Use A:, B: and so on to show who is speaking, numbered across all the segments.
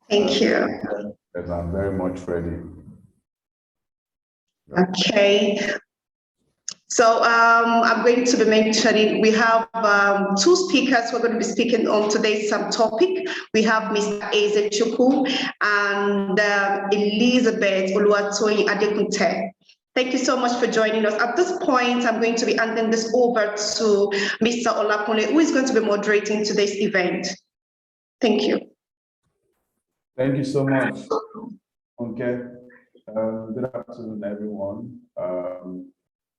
A: Thank you.
B: Yes, I'm very much ready.
A: Okay. So I'm going to be mentioning, we have two speakers who are going to be speaking on today's topic. We have Mr. Eze Chukwu and Elizabeth Oluwatoyin Adekunte. Thank you so much for joining us. At this point, I'm going to be handing this over to Mr. Olakunle, who is going to be moderating today's event. Thank you.
B: Thank you so much. Okay. Good afternoon, everyone.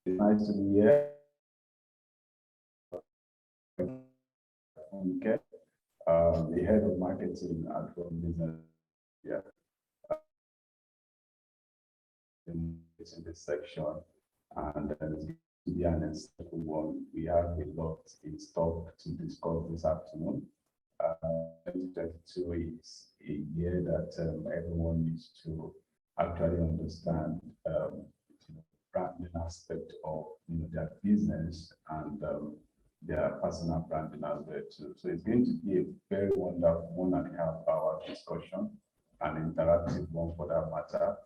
B: It's nice to be here. Okay. The head of marketing at RBSN. Yeah. In this section, and to be honest, we have a lot in stock to discuss this afternoon. 2022 is a year that everyone needs to actually understand branding aspect of their business and their personal branding as well too. So it's going to be a very wonderful 1.5 hour discussion, an interactive one for that matter.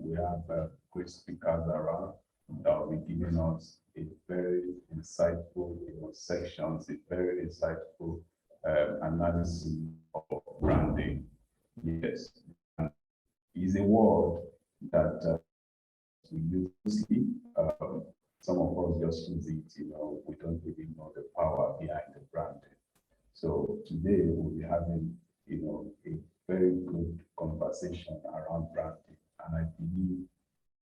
B: We have great speakers around that will be giving us a very insightful sections, a very insightful analysis of branding. Yes, is a word that we use loosely. Some of us just use it, we don't really know the power behind the branding. So today we'll be having, a very good conversation around branding, and I believe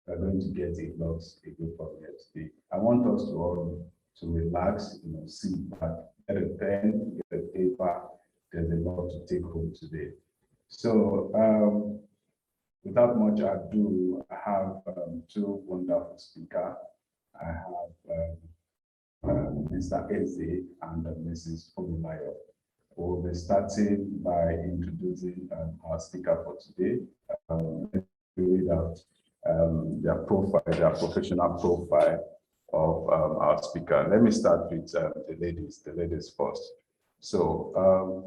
B: we're going to get a lot from here today. I want us to all to relax, sit back, get a pen, get a paper. There's a lot to take home today. So without much ado, I have two wonderful speakers. I have Mr. Eze and Mrs. Obumayo. We'll be starting by introducing our speaker for today. Let's read out their profile, their professional profile of our speaker. Let me start with the ladies first. So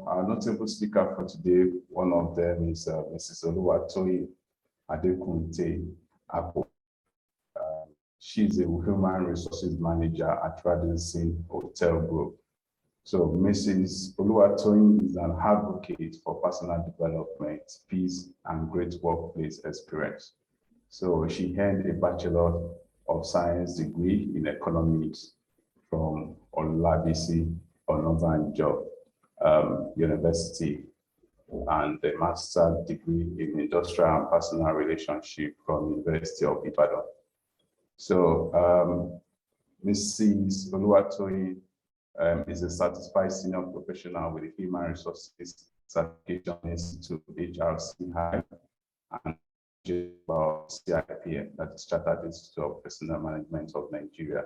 B: our notable speaker for today, one of them is Mrs. Oluwatoyin Adekunte Apo. She's a human resources manager at RBSN Hotel Group. So Mrs. Oluwatoyin is an advocate for personal development, peace, and great workplace experience. So she earned a Bachelor of Science degree in economics from Olabisi Onabanjo University, and a master's degree in industrial and personal relationship from University of Ibadan. So Mrs. Oluwatoyin is a certified senior professional with the Human Resources Certification Institute, HRCI, and CIPM, that is Chartered Institute of Personal Management of Nigeria,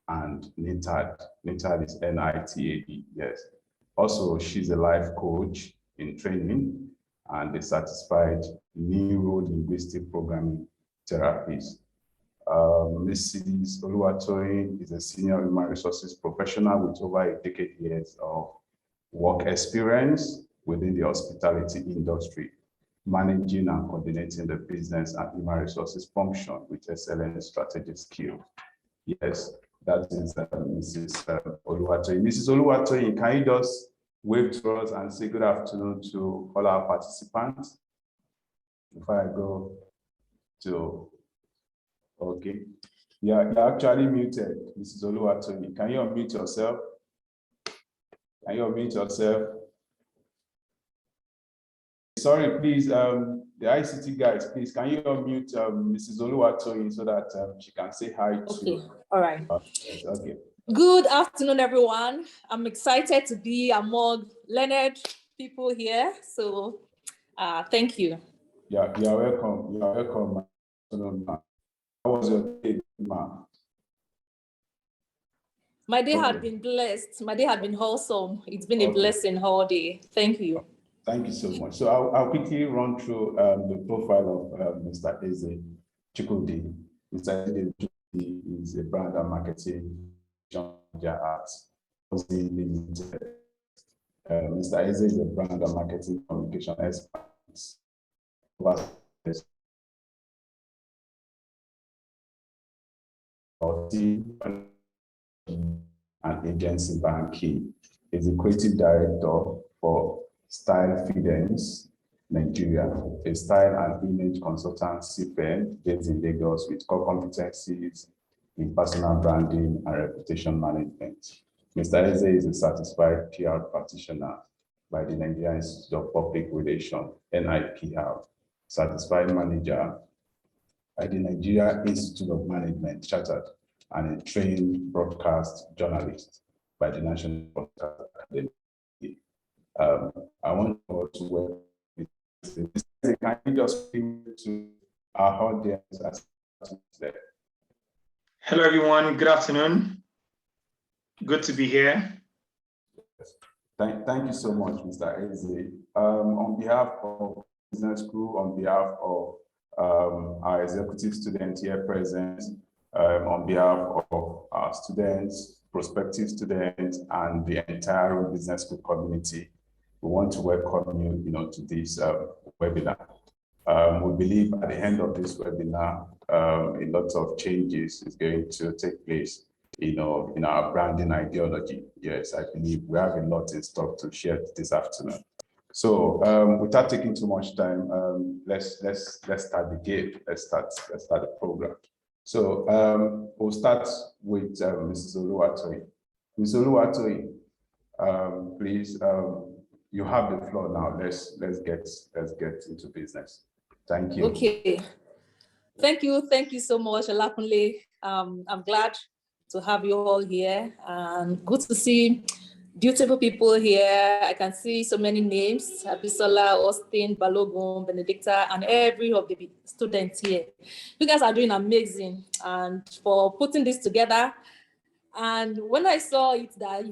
B: and NITAD. NITAD is NITAD, yes. Also, she's a life coach in training and a certified neuro-linguistic programming therapist. Mrs. Oluwatoyin is a senior human resources professional with over a decade years of work experience within the hospitality industry, managing and coordinating the business and human resources function with excellent strategic skills. Yes, that is Mrs. Oluwatoyin. Mrs. Oluwatoyin, can you just wave to us and say good afternoon to all our participants before I go to... Okay, you're actually muted, Mrs. Oluwatoyin. Can you unmute yourself? Can you unmute yourself? Sorry, please, the ICT guys, please, can you unmute Mrs. Oluwatoyin so that she can say hi to...
C: Okay, all right.
B: Okay.
C: Good afternoon, everyone. I'm excited to be among learned people here, so thank you.
B: Yeah, you're welcome. You're welcome. How was your day, ma'am?
C: My day had been blessed. My day had been wholesome. It's been a blessing all day. Thank you.
B: Thank you so much. So I'll quickly run through the profile of Mr. Eze Chukwu. Mr. Eze Chukwu is a brand and marketing manager at Limited. Mr. Eze is a brand and marketing communication expert. And agency banking. Is the creative director for Style Fidence Nigeria, a style and image consultancy firm based in Lagos with core competencies in personal branding and reputation management. Mr. Eze is a certified PR practitioner by the Nigerian Institute of Public Relations, NIPR, certified manager by the Nigeria Institute of Management, Chartered, and a trained broadcast journalist by the National Broadcast Academy. I want to welcome you. Can you just speak to our audience as there?
D: Hello, everyone. Good afternoon. Good to be here.
B: Thank you so much, Mr. Eze. On behalf of Business School, on behalf of our executive students here present, on behalf of our students, prospective students, and the entire Business School community, we want to welcome you, to this webinar. We believe at the end of this webinar, a lot of changes is going to take place, in our branding ideology. Yes, I believe we have a lot in stock to share this afternoon. So without taking too much time, let's start the game. Let's start the program. So we'll start with Mrs. Oluwatoyin. Ms. Oluwatoyin, please, you have the floor now. Let's get into business. Thank you.
C: Okay. Thank you so much, Olakunle. I'm glad to have you all here, and good to see beautiful people here. I can see so many names: Abisola, Austin, Balogun, Benedicta, and every of the students here. You guys are doing amazing, and for putting this together. And when I saw it that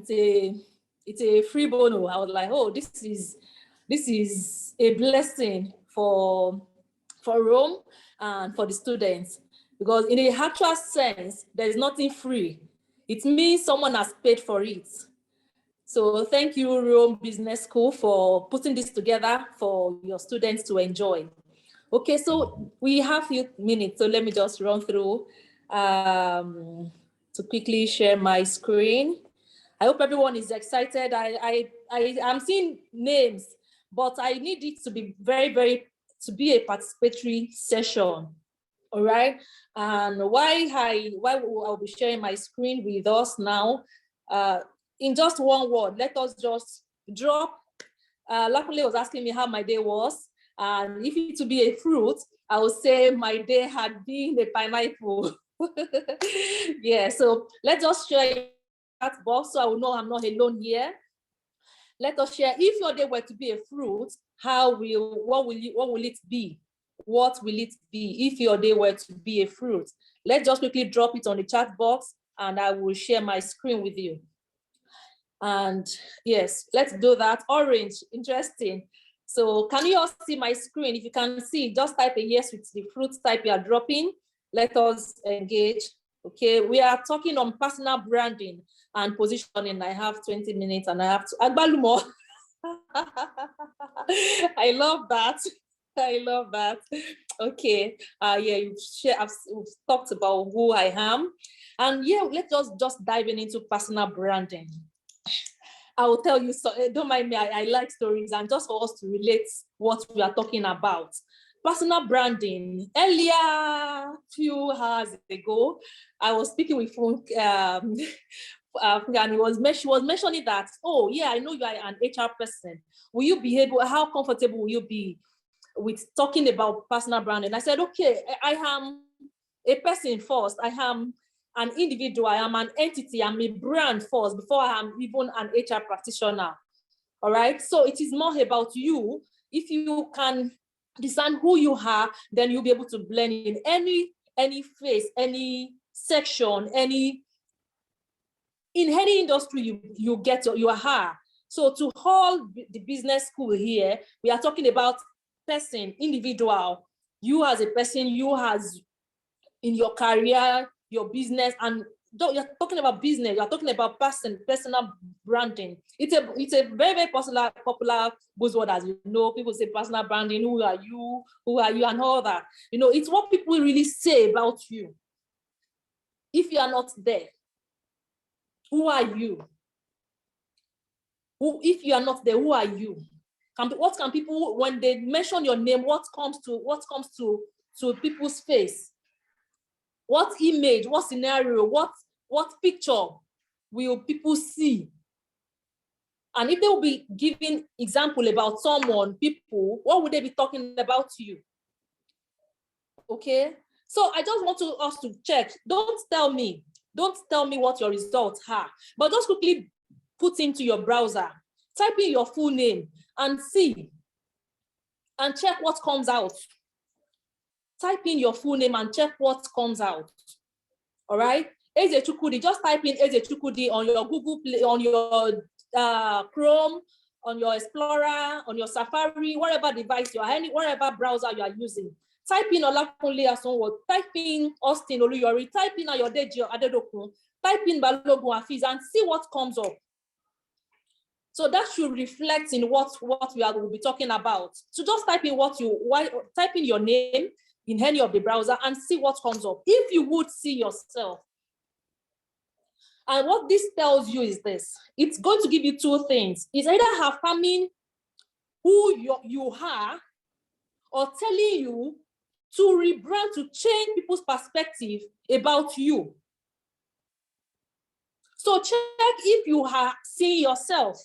C: it's a free bono, I was like, oh, this is a blessing for Rome and for the students, because in a actual sense, there is nothing free. It means someone has paid for it. So thank you, Rome Business School, for putting this together for your students to enjoy. Okay, so we have a few minutes, so let me just run through to quickly share my screen. I hope everyone is excited. I'm seeing names, but I need it to be to be a participatory session. All right. And why I'll be sharing my screen with us now, in just one word, let us just drop. Luckily, was asking me how my day was. And if it to be a fruit, I would say my day had been a pineapple. Yeah, so let's just share that box so I will know I'm not alone here. Let us share, if your day were to be a fruit, what will it be? What will it be if your day were to be a fruit? Let's just quickly drop it on the chat box and I will share my screen with you. And yes, let's do that. Orange, interesting. So can you all see my screen? If you can see, just type a yes with the fruit type you are dropping. Let us engage. Okay, we are talking on personal branding and positioning. I have 20 minutes and I have to Agbalumo. I love that. I love that. Okay. Yeah, we've talked about who I am. And yeah, let's just dive into personal branding. I will tell you, so don't mind me, I like stories, and just for us to relate what we are talking about. Personal branding. Earlier, few hours ago, I was speaking with Funk, and she was mentioning that, oh yeah, I know you are an HR person. Will you be able, how comfortable will you be with talking about personal branding? I said, okay, I am a person first. I am an individual, I am an entity, I'm a brand first before I am even an HR practitioner. All right, so it is more about you. If you can discern who you are, then you'll be able to blend in any phase, any section, in any industry you get your are. So to all the business school here, we are talking about person, individual, you as a person, you as in your career, your business, and you're talking about business, you're talking about personal branding. It's a very, very popular buzzword, as you know. People say personal branding, who are you, and all that. You know, it's what people really say about you. If you are not there, who are you? If you are not there, who are you? What can people, when they mention your name, what comes to people's face? What image, what scenario, what picture will people see? And if they will be giving example about someone, people, what would they be talking about to you? Okay, so I just want us to check. Don't tell me what your results are, but just quickly put into your browser, type in your full name and see, and check what comes out. Type in your full name and check what comes out. All right, Eze Chukwudi, just type in Eze Chukwudi on your Google Play, on your Chrome, on your Explorer, on your Safari, whatever device you are, whatever browser you are using. Type in Olakunle Asonwo, type in Austin Oluyori, type in Ayodeji Adedokun, type in Balogun Hafiz, and see what comes up. So that should reflect in what we'll be talking about. So just type in type in your name in any of the browser and see what comes up. If you would see yourself. And what this tells you is this: it's going to give you two things. It's either affirming who you are, or telling you to rebrand, to change people's perspective about you. So check if you are seeing yourself.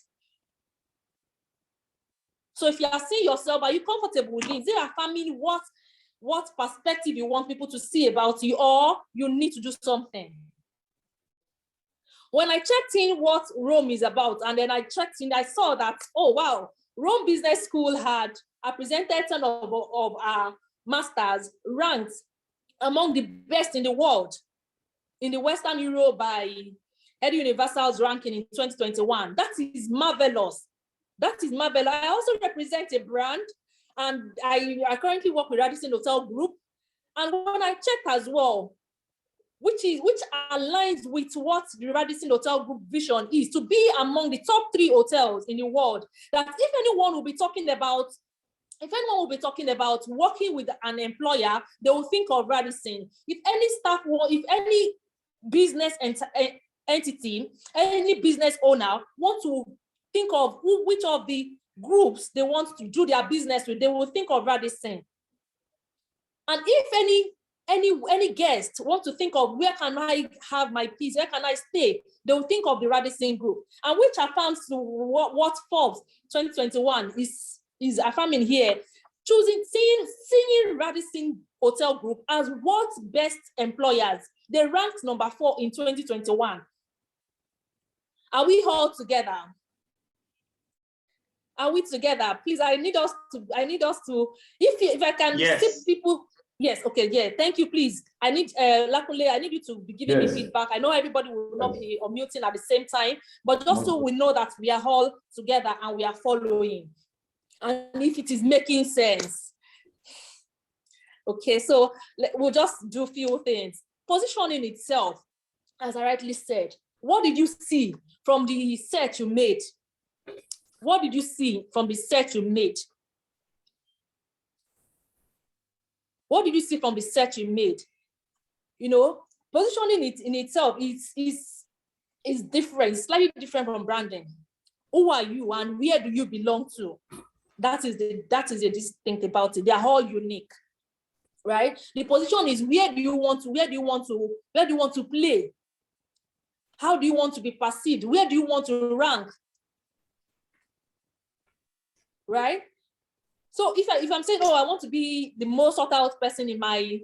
C: So if you are seeing yourself, are you comfortable with it? Is it affirming what perspective you want people to see about you, or you need to do something? When I checked in what Rome is about, and then I checked in, I saw that, oh wow, Rome Business School had a presentation of our masters ranked among the best in the world in the Western Europe by Edu Universal's ranking in 2021. That is marvelous. That is marvelous. I also represent a brand, and I currently work with Radisson Hotel Group. And when I checked as well, which aligns with what the Radisson Hotel Group vision is, to be among the top 3 hotels in the world, that if anyone will be talking about working with an employer, they will think of Radisson. If any staff, if any business entity, any business owner want to think of which of the groups they want to do their business with, they will think of Radisson. And if any guest want to think of where can I have my peace, where can I stay, they will think of the Radisson Group, and which affirms to what Forbes 2021 is affirming here, seeing Radisson Hotel Group as world's best employers. They ranked number 4 in 2021. Are we all together? Are we together? Please, I need us to, if I can see people. Yes, okay, yeah, thank you, please. I need, Lakunle, I need you to be giving me feedback. I know everybody will not be unmuting at the same time, but just so we know that we are all together and we are following. And if it is making sense. Okay, so we'll just do a few things. Positioning itself, as I rightly said, what did you see from the search you made? What did you see from the search you made? What did you see from the search you made? You know, positioning it in itself is different, slightly different from branding. Who are you and where do you belong to? That is the distinct about it. They are all unique, right? The position is where do you want to play? How do you want to be perceived? Where do you want to rank? Right? So if I'm saying, oh, I want to be the most sought out person in my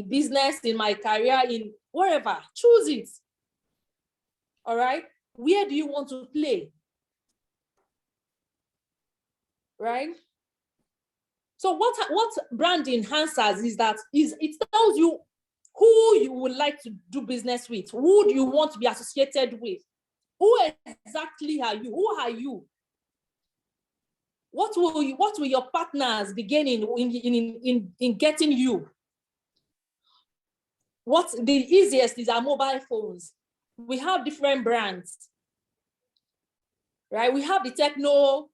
C: business, in my career, in wherever, choose it. All right? Where do you want to play? Right? So what brand enhancers is that it tells you who you would like to do business with, who do you want to be associated with, who exactly are you, who are you? What will your partners be gaining in getting you? What's the easiest is our mobile phones. We have different brands, right? We have the Techno.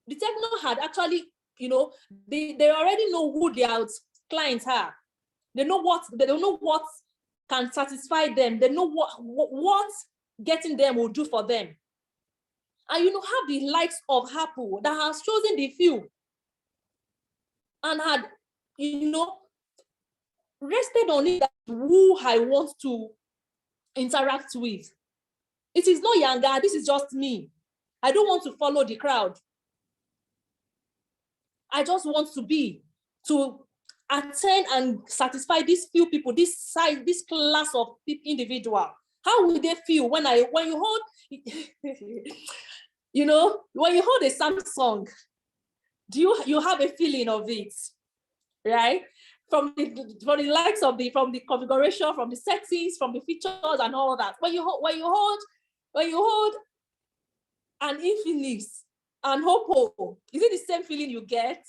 C: The Techno had actually, you know, they already know who their clients are. They don't know what can satisfy them. They know what getting them will do for them. And you know, have the likes of Apple that has chosen the few and had, you know, rested on it, who I want to interact with. It is not Yanga, this is just me. I don't want to follow the crowd. I just want to attend and satisfy these few people, this size, this class of individual. How will they feel when you hold, you know, when you hold a Samsung, you have a feeling of it, right? From the likes of from the configuration, from the settings, from the features and all that. When you hold an Infinix and Oppo, is it the same feeling you get?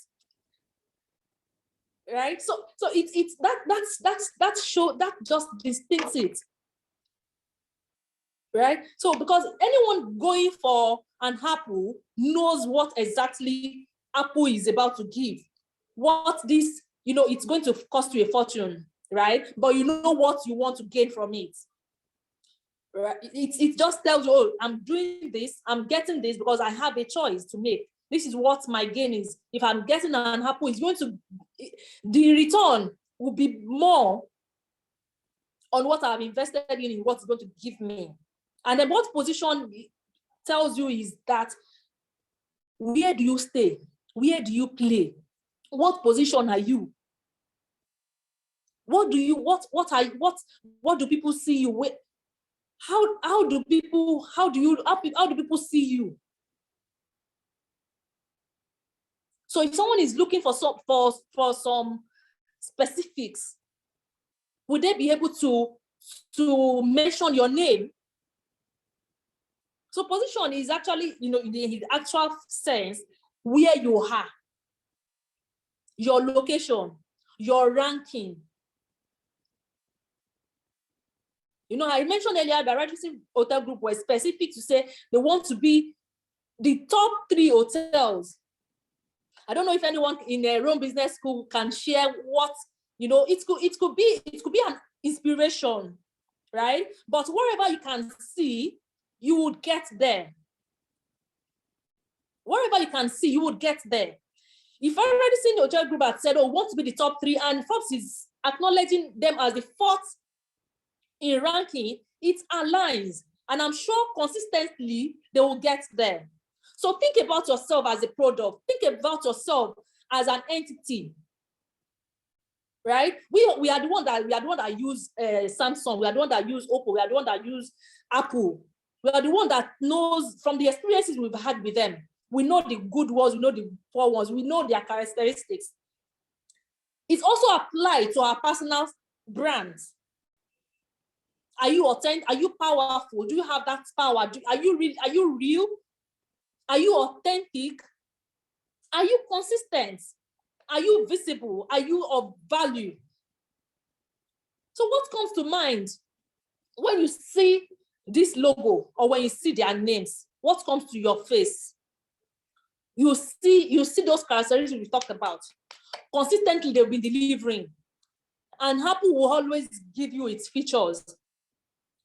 C: Right? So it's that just distincts it. Right? So because anyone going for an Apple knows what exactly Apple is about to give. What this, you know, it's going to cost you a fortune, right? But you know what you want to gain from it. Right? It just tells you, oh, I'm doing this, I'm getting this because I have a choice to make. This is what my gain is. If I'm getting an Apple, it's going to, the return will be more on what I've invested in what's going to give me. And then what position tells you is that, where do you stay? Where do you play? What position are you? What do people see you with? How do people see you? So if someone is looking for some specifics, would they be able to mention your name? So position is actually, you know, in the actual sense, where you are, your location, your ranking. You know, I mentioned earlier that Rebrand Hotel Group was specific to say they want to be the top 3 hotels. I don't know if anyone in a Rome Business School can share what, you know, it could be an inspiration, right? But wherever you can see, you would get there. Wherever you can see, you would get there. If already seen the hotel group had said, oh, want to be the top 3, and Forbes is acknowledging them as the 4th in ranking, it aligns. And I'm sure consistently they will get there. So think about yourself as a product. Think about yourself as an entity. Right? We are the one that use Samsung. We are the one that use Oppo. We are the one that use Apple. We are the one that knows from the experiences we've had with them. We know the good ones, we know the poor ones, we know their characteristics. It's also applied to our personal brands. Are you authentic? Are you powerful? Do you have that power? Are you real? Are you authentic? Are you consistent? Are you visible? Are you of value? So what comes to mind when you see this logo or when you see their names? What comes to your face? You see those characteristics we talked about. Consistently, they'll be delivering. And Apple will always give you its features.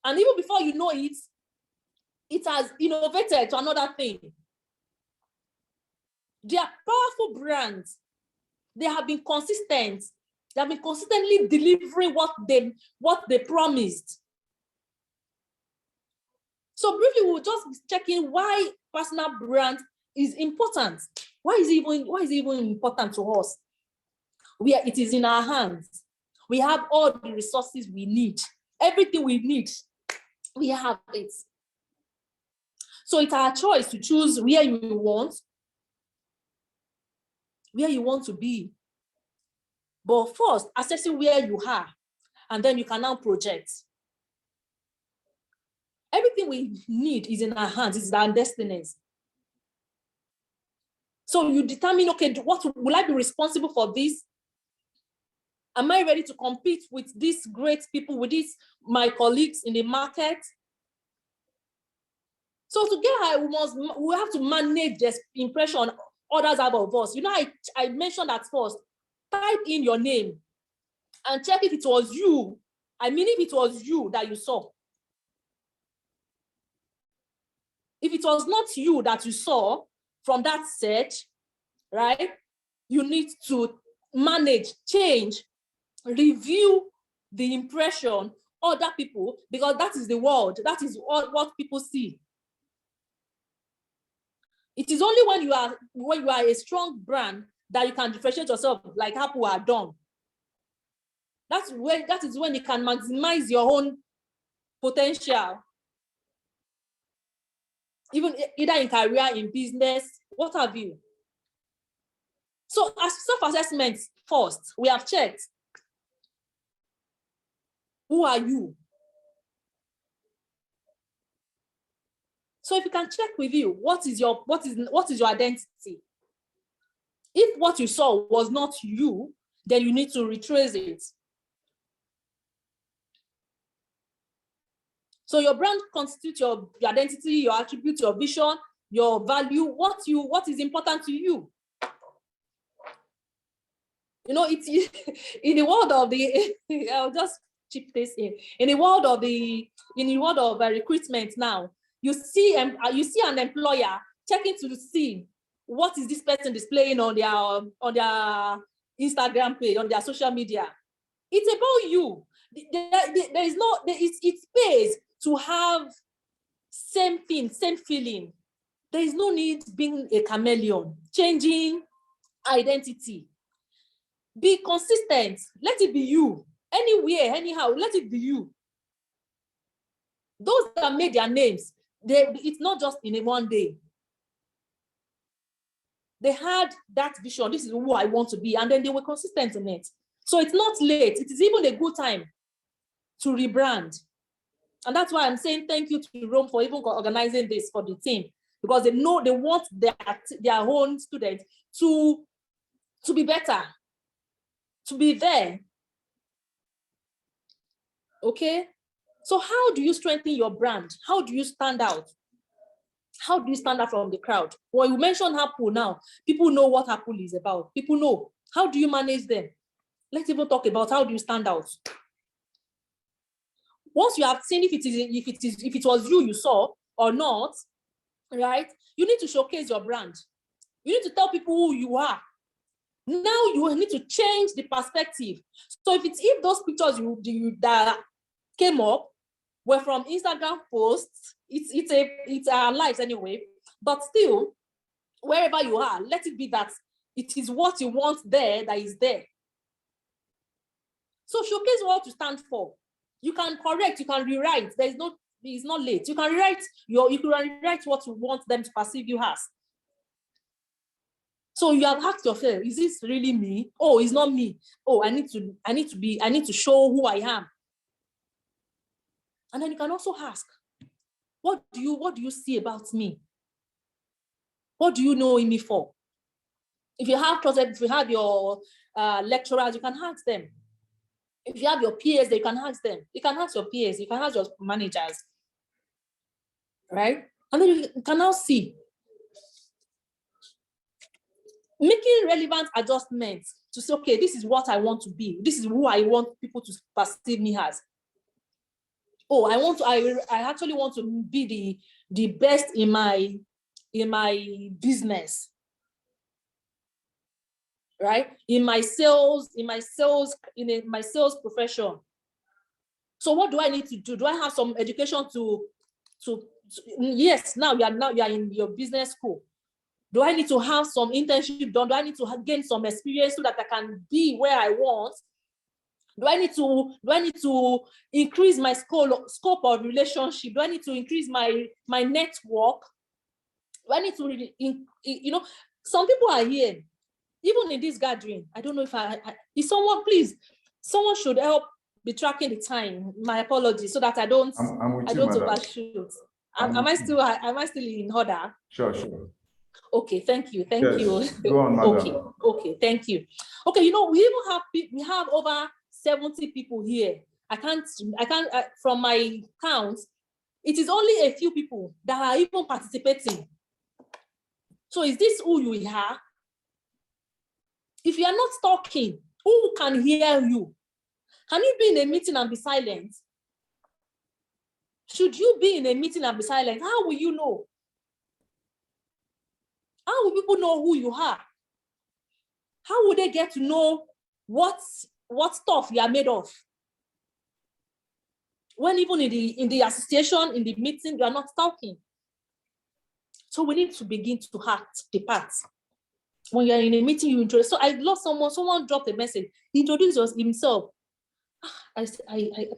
C: And even before you know it, it has innovated to another thing. They are powerful brands. They have been consistent. They have been consistently delivering what they promised. So briefly, we'll just be checking why personal brand is important. Why is it even important to us? It is in our hands. We have all the resources we need. Everything we need, we have it. So it's our choice to choose where you want to be. But first, assessing where you are, and then you can now project. Everything we need is in our hands, it's our destinies. So you determine, okay, what will I be responsible for this? Am I ready to compete with these great people, with these my colleagues in the market? So to get high, we have to manage this impression others have of us. You know, I mentioned at first, type in your name and check if it was you. I mean, if it was you that you saw. If it was not you that you saw from that search, right, you need to manage, change, review the impression other people, because that is the world. That is what people see. It is only when you are a strong brand that you can differentiate yourself, like Apple are done. That is when you can maximize your own potential, even either in career, in business, what have you. So as self-assessment first, we have checked, who are you? So if you can check with you, what is your identity? If what you saw was not you, then you need to retrace it. So your brand constitutes your identity, your attribute, your vision, your value, what is important to you. You know, it's in the world of the, I'll just chip this in the world of recruitment now, you see an employer checking to see what is this person displaying on their Instagram page, on their social media. It's about you. It pays to have same thing, same feeling. There is no need being a chameleon, changing identity. Be consistent. Let it be you. Anywhere, anyhow, let it be you. Those that made their names, it's not just in one day. They had that vision. This is who I want to be. And then they were consistent in it. So it's not late. It is even a good time to rebrand. And that's why I'm saying thank you to Rome for even organizing this for the team, because they know they want their own students to be better, to be there. Okay? So how do you strengthen your brand? How do you stand out? How do you stand out from the crowd? Well, you mentioned Apple now. People know what Apple is about. People know. How do you manage them? Let's even talk about how do you stand out. Once you have seen if it was you saw or not, right? You need to showcase your brand. You need to tell people who you are. Now you need to change the perspective. So if those pictures that came up were from Instagram posts, it's our lives anyway. But still, wherever you are, let it be that it is what you want there that is there. So showcase what you stand for. You can correct, you can rewrite. It's not late. You can rewrite what you want them to perceive you as. So you have asked yourself, is this really me? Oh, it's not me. Oh, I need to show who I am. And then you can also ask, what do you see about me? What do you know in me for? If you have your lecturers, you can ask them. If you have your peers, you can ask them. You can ask your peers, you can ask your managers, right? And then you can now see. Making relevant adjustments to say, okay, this is what I want to be. This is who I want people to perceive me as. Oh, I actually want to be the best in my business, right? In my sales profession. So what do I need to do? Do I have some education to yes, now you are in your business school. Do I need to have some internship done? Do I need to gain some experience so that I can be where I want? Do I need to increase my scope of relationship? Do I need to increase my network? Do I need to, some people are here, even in this gathering. I don't know if someone should help be tracking the time. My apologies, so that I don't overshoot. Am I still in order?
B: Sure.
C: Okay, thank you, thank
B: Yes,
C: you.
B: go on, madam.
C: Okay, okay, thank you. Okay, you know, we have over 70 people here. I can't from my count, it is only a few people that are even participating. So is this who you are? If you are not talking, who can hear you? Can you be in a meeting and be silent? Should you be in a meeting and be silent? How will you know? How will people know who you are? How would they get to know what stuff you are made of? When even in the association, in the meeting, you are not talking. So we need to begin to act the part. When you are in a meeting, you introduce. So I lost someone dropped a message. He introduced himself. I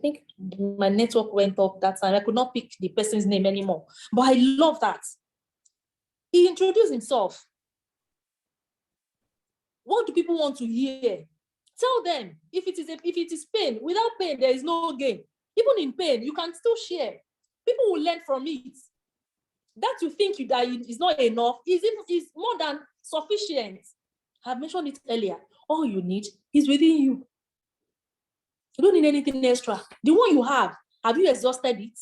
C: think my network went off that time. I could not pick the person's name anymore. But I love that. He introduced himself. What do people want to hear? Tell them. If it is pain, without pain, there is no gain. Even in pain, you can still share. People will learn from it. That you think that is not enough is more than sufficient. I've mentioned it earlier. All you need is within you. You don't need anything extra. The one you have you exhausted it?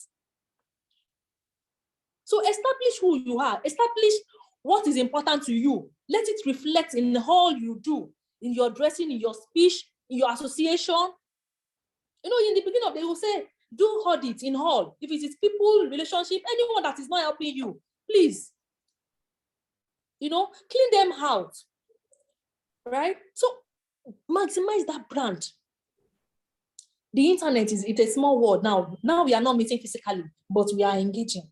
C: So establish who you are. Establish what is important to you. Let it reflect in all you do, in your dressing, in your speech, in your association. You know, in the beginning of the day, they will say, do audit in all. If it is people, relationship, anyone that is not helping you, please, you know, clean them out, right? So maximize that brand. The internet it's a small world now. Now we are not meeting physically, but we are engaging.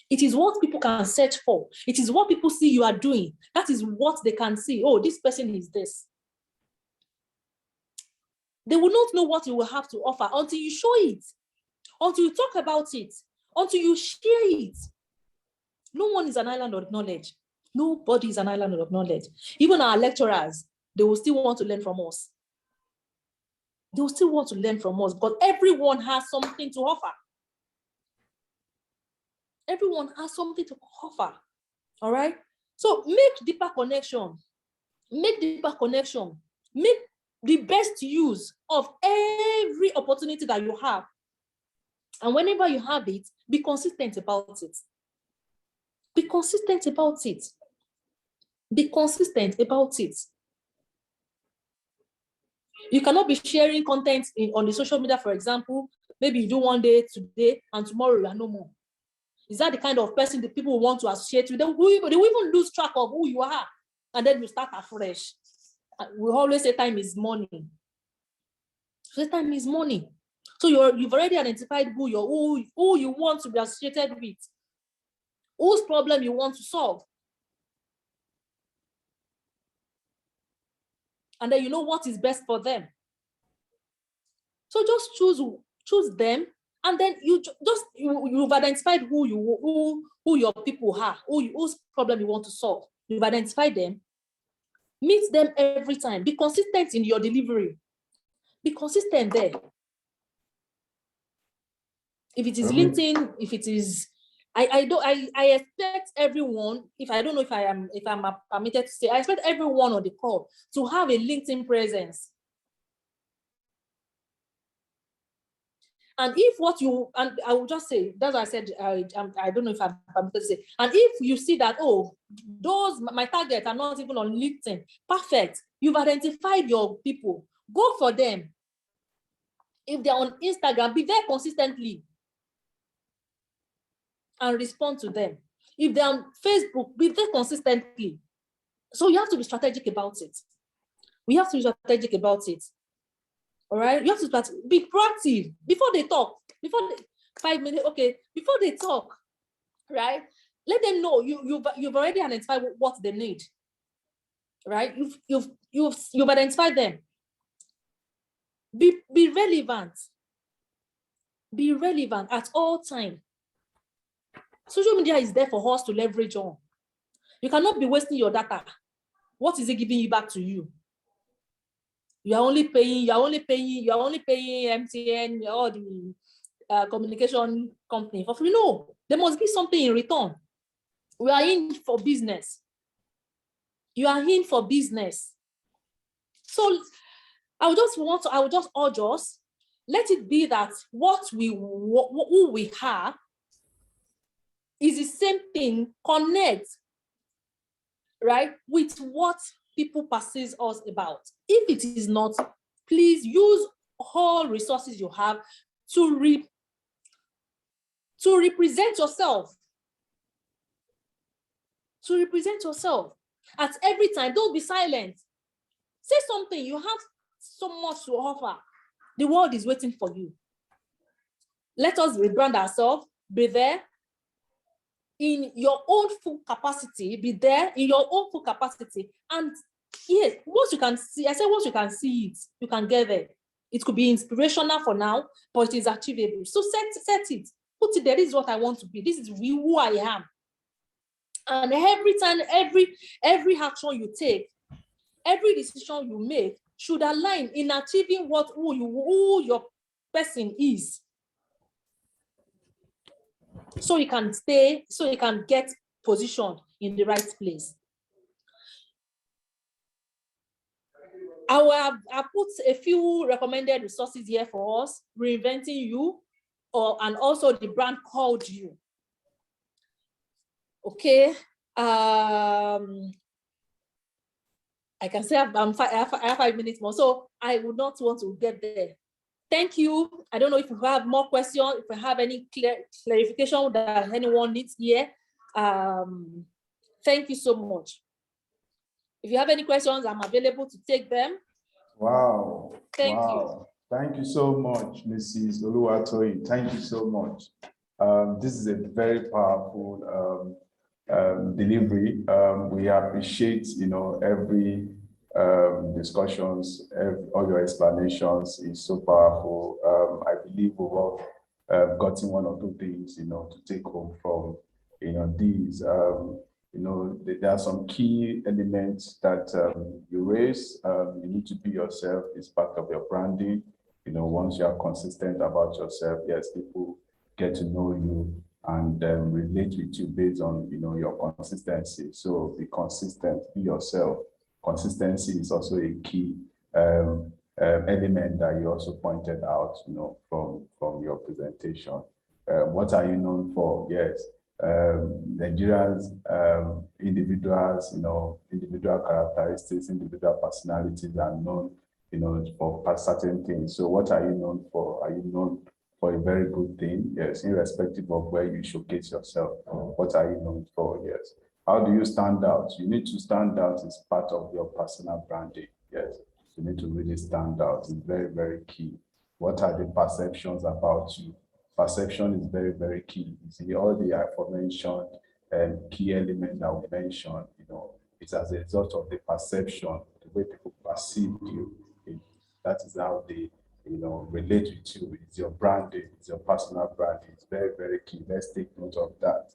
C: It is what people can search for. It is what people see you are doing. That is what they can see. Oh, this person is this. They will not know what you will have to offer until you show it, until you talk about it, until you share it. No one is an island of knowledge. Nobody is an island of knowledge. Even our lecturers, they will still want to learn from us. They will still want to learn from us because everyone has something to offer. Everyone has something to offer. All right? So make deeper connection. Make deeper connection. Make the best use of every opportunity that you have. And whenever you have it, be consistent about it. Be consistent about it. Be consistent about it. You cannot be sharing content on the social media, for example. Maybe you do one day today and tomorrow you are no more. Is that the kind of person that people want to associate with? They will even lose track of who you are. And then you start afresh. We always say time is money. So time is money. So you've already identified who you want to be associated with, whose problem you want to solve. And then you know what is best for them. So just choose them, and then you've identified who your people are, whose problem you want to solve. You've identified them. Meet them every time. Be consistent in your delivery. Be consistent there. If it is LinkedIn, if it is, I expect everyone. If I don't know if I'm permitted to say, I expect everyone on the call to have a LinkedIn presence. And if and I will just say, that's what I said, I don't know if I'm permitted to say, and if you see that, oh, my targets are not even on LinkedIn, perfect. You've identified your people. Go for them. If they're on Instagram, be there consistently and respond to them. If they're on Facebook, be there consistently. So you have to be strategic about it. We have to be strategic about it. All right, you have to be proactive before they talk. 5 minutes, okay. Before they talk, right? Let them know you've already identified what they need. Right? You've identified them. Be relevant. Be relevant at all time. Social media is there for us to leverage on. You cannot be wasting your data. What is it giving you back to you? You're only paying MTN or the communication company for free. No, there must be something in return. We are in for business. You are in for business. So I would just urge us, let it be that who we are is the same thing, connect, right, with what people perceive us about. If it is not, please use all resources you have to represent yourself. To represent yourself. At every time, don't be silent. Say something. You have so much to offer. The world is waiting for you. Let us rebrand ourselves. Be there in your own full capacity. Be there in your own full capacity. And yes, once you can see, I said once you can see it, you can get there. It could be inspirational for now, but it is achievable. So set it. Put it there. This is what I want to be. This is who I am. And every time, every action you take, every decision you make should align in achieving who your person is. So you can get positioned in the right place. I put a few recommended resources here for us: Reinventing You, and also the brand called You. Okay. I can say I have 5 minutes more, so I would not want to get there. Thank you. I don't know if you have more questions, if you have any clarification that anyone needs here. Thank you so much. If you have any questions, I'm available to take them.
B: Wow.
C: Thank you.
B: Thank you so much, Mrs. Oluwatoyin. Thank you so much. This is a very powerful delivery. We appreciate, every discussions, all your explanations is so powerful. I believe we've all gotten one or two things, to take home from, these. There are some key elements that you raise. You need to be yourself. It's part of your branding. Once you are consistent about yourself, yes, people get to know you and relate with you based on, your consistency. So be consistent, be yourself. Consistency is also a key element that you also pointed out, from your presentation. What are you known for? Yes. Nigerians, individuals, individual characteristics, individual personalities are known, for certain things. So what are you known for? Are you known for a very good thing? Yes, irrespective of where you showcase yourself. What are you known for? Yes. How do you stand out? You need to stand out as part of your personal branding. Yes, you need to really stand out. It's very, very key. What are the perceptions about you? Perception is very, very key. You see, all the aforementioned key elements that we mentioned, it's as a result of the perception, the way people perceive you. That is how they, relate with you. It's your branding, it's your personal branding. It's very, very key. Let's take note of that.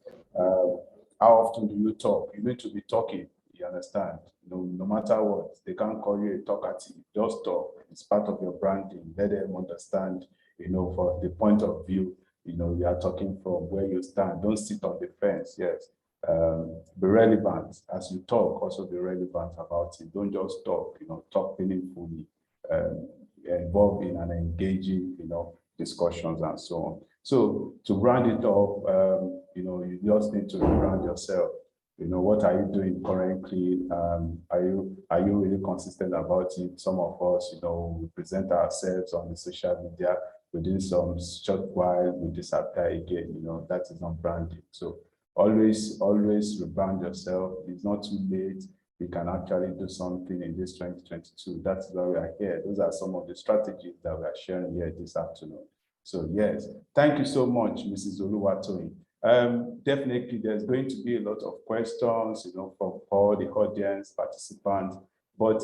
B: How often do you talk? You need to be talking. You understand? No matter what, they can't call you a talkative. Just talk. It's part of your branding. Let them understand. For the point of view, you are talking from where you stand. Don't sit on the fence. Yes. Be relevant as you talk. Also be relevant about it. Don't just talk. Talk meaningfully. Involved in and engaging, discussions and so on. So to round it off, you just need to brand yourself. What are you doing currently? Are you really consistent about it? Some of us, we present ourselves on the social media. Within some short while, we disappear again. That is not branding. So always rebrand yourself. It's not too late. We can actually do something in this 2022. That's why we are here. Those are some of the strategies that we are sharing here this afternoon. So yes, thank you so much, Mrs. Oluwatoyin. Definitely, there's going to be a lot of questions, from all the audience participants. But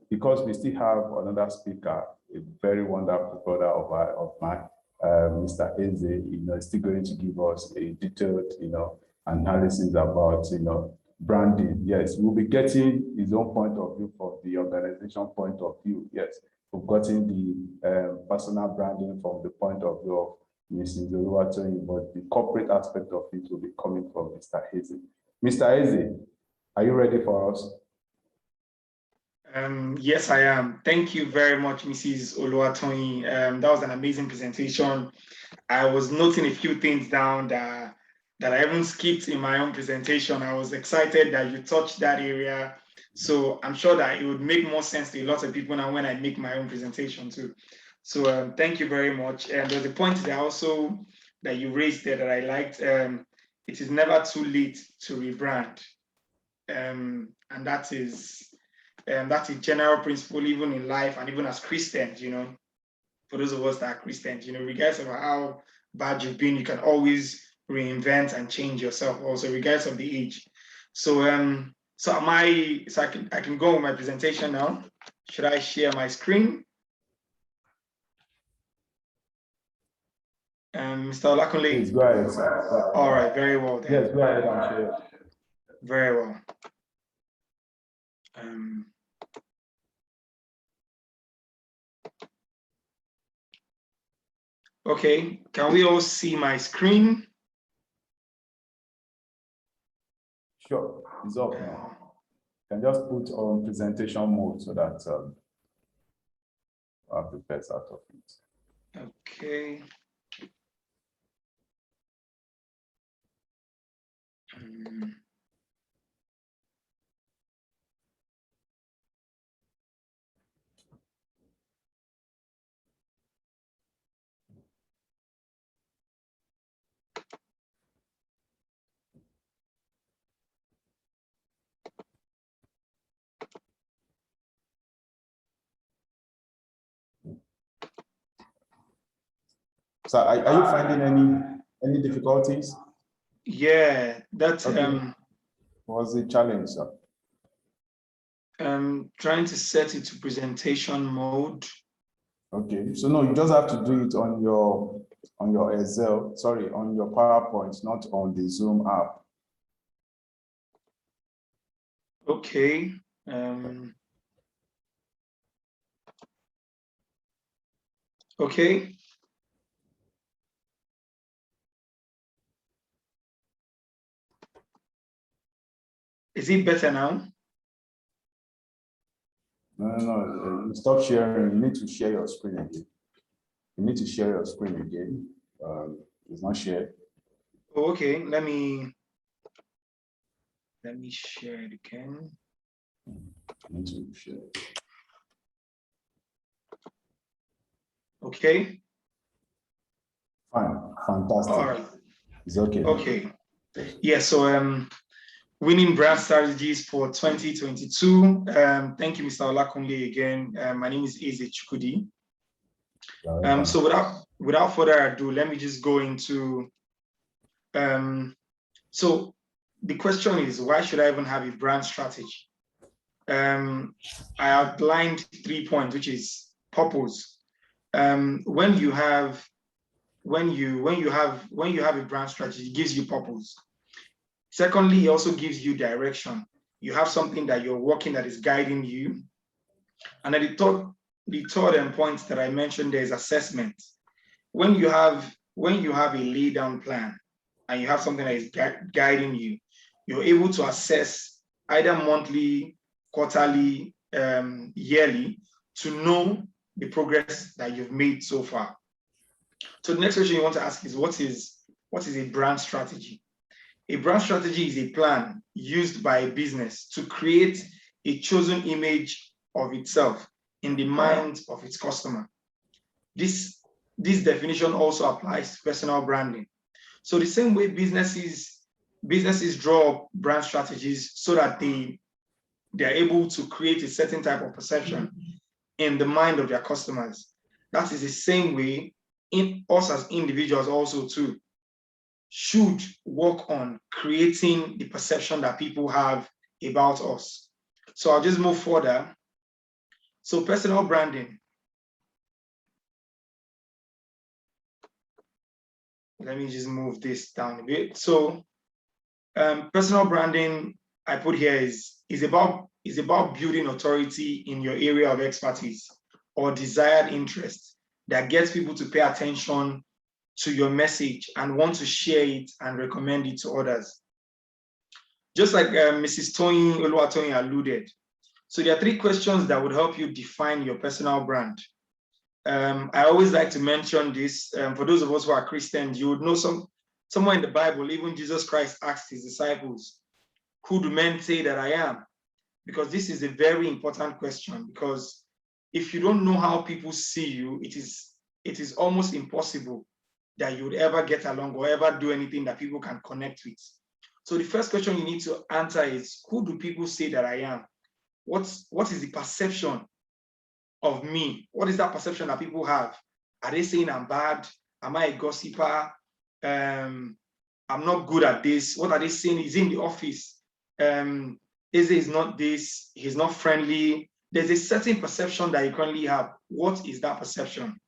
B: because we still have another speaker, a very wonderful brother of mine, Mr. Eze, is still going to give us a detailed, analysis about, branding. Yes, we'll be getting his own point of view from the organization point of view. Yes, we've gotten the personal branding from the point of view of Mrs. Oluwatoyin, but the corporate aspect of it will be coming from Mr. Eze. Mr. Eze, are you ready for us?
D: Yes, I am. Thank you very much, Mrs. Oluwatoyin. That was an amazing presentation. I was noting a few things down that I haven't skipped in my own presentation. I was excited that you touched that area. So I'm sure that it would make more sense to a lot of people now when I make my own presentation too. So thank you very much. And there's a point that also that you raised there that I liked. It is never too late to rebrand. And that is that's a general principle even in life and even as Christians, for those of us that are Christians, regardless of how bad you've been, you can always reinvent and change yourself also, regardless of the age. So I can go with my presentation now. Should I share my screen? Mr. Olakunle.
B: Please go ahead, sir.
D: All right, very well then.
B: Yes, go ahead and share.
D: Very well. Okay, can we all see my screen?
B: Sure, it's up now. You can just put on presentation mode so that I have the best out of it.
D: Okay.
B: So are you finding any difficulties?
D: Yeah, that's
B: Okay. What's the challenge, sir?
D: Trying to set it to presentation mode.
B: Okay, so no, you just have to do it on your Excel, sorry, on your PowerPoint, not on the Zoom app.
D: Okay. Okay. Is it better now?
B: No, stop sharing. You need to share your screen again. You need to share your screen again. It's not shared.
D: Oh, okay, let me share it again.
B: You need to share.
D: Okay.
B: Fine, fantastic.
D: All right.
B: It's okay.
D: Okay. Yeah, so winning brand strategies for 2022. Thank you, Mr. Olakunle again. My name is Eze Chukudi. So without further ado, let me just go into so the question is, why should I even have a brand strategy? I outlined 3 points, which is purpose. When you have a brand strategy, it gives you purpose. Secondly, it also gives you direction. You have something that you're working that is guiding you. And then the third point that I mentioned there is assessment. When you have a laid down plan and you have something that is guiding you, you're able to assess either monthly, quarterly, yearly to know the progress that you've made so far. So the next question you want to ask is, what is a brand strategy? A brand strategy is a plan used by a business to create a chosen image of itself in the mind of its customer. This definition also applies to personal branding. So the same way businesses draw up brand strategies so that they're able to create a certain type of perception in the mind of their customers. That is the same way in us as individuals also too should work on creating the perception that people have about us. So I'll just move further. So personal branding. Let me just move this down a bit. So personal branding I put here is about building authority in your area of expertise or desired interest that gets people to pay attention to your message and want to share it and recommend it to others. just like Mrs. Toyin Oluwatoyin alluded. So there are 3 questions that would help you define your personal brand. I always like to mention this. For those of us who are Christians, you would know somewhere in the Bible, even Jesus Christ asked his disciples, "Who do men say that I am?" Because this is a very important question, because if you don't know how people see you, it is almost impossible that you would ever get along or ever do anything that people can connect with. So the first question you need to answer is, who do people say that I am? What is the perception of me? What is that perception that people have? Are they saying I'm bad? Am I a gossiper? I'm not good at this. What are they saying? He's in the office. Eze is not this. He's not friendly. There's a certain perception that you currently have. What is that perception?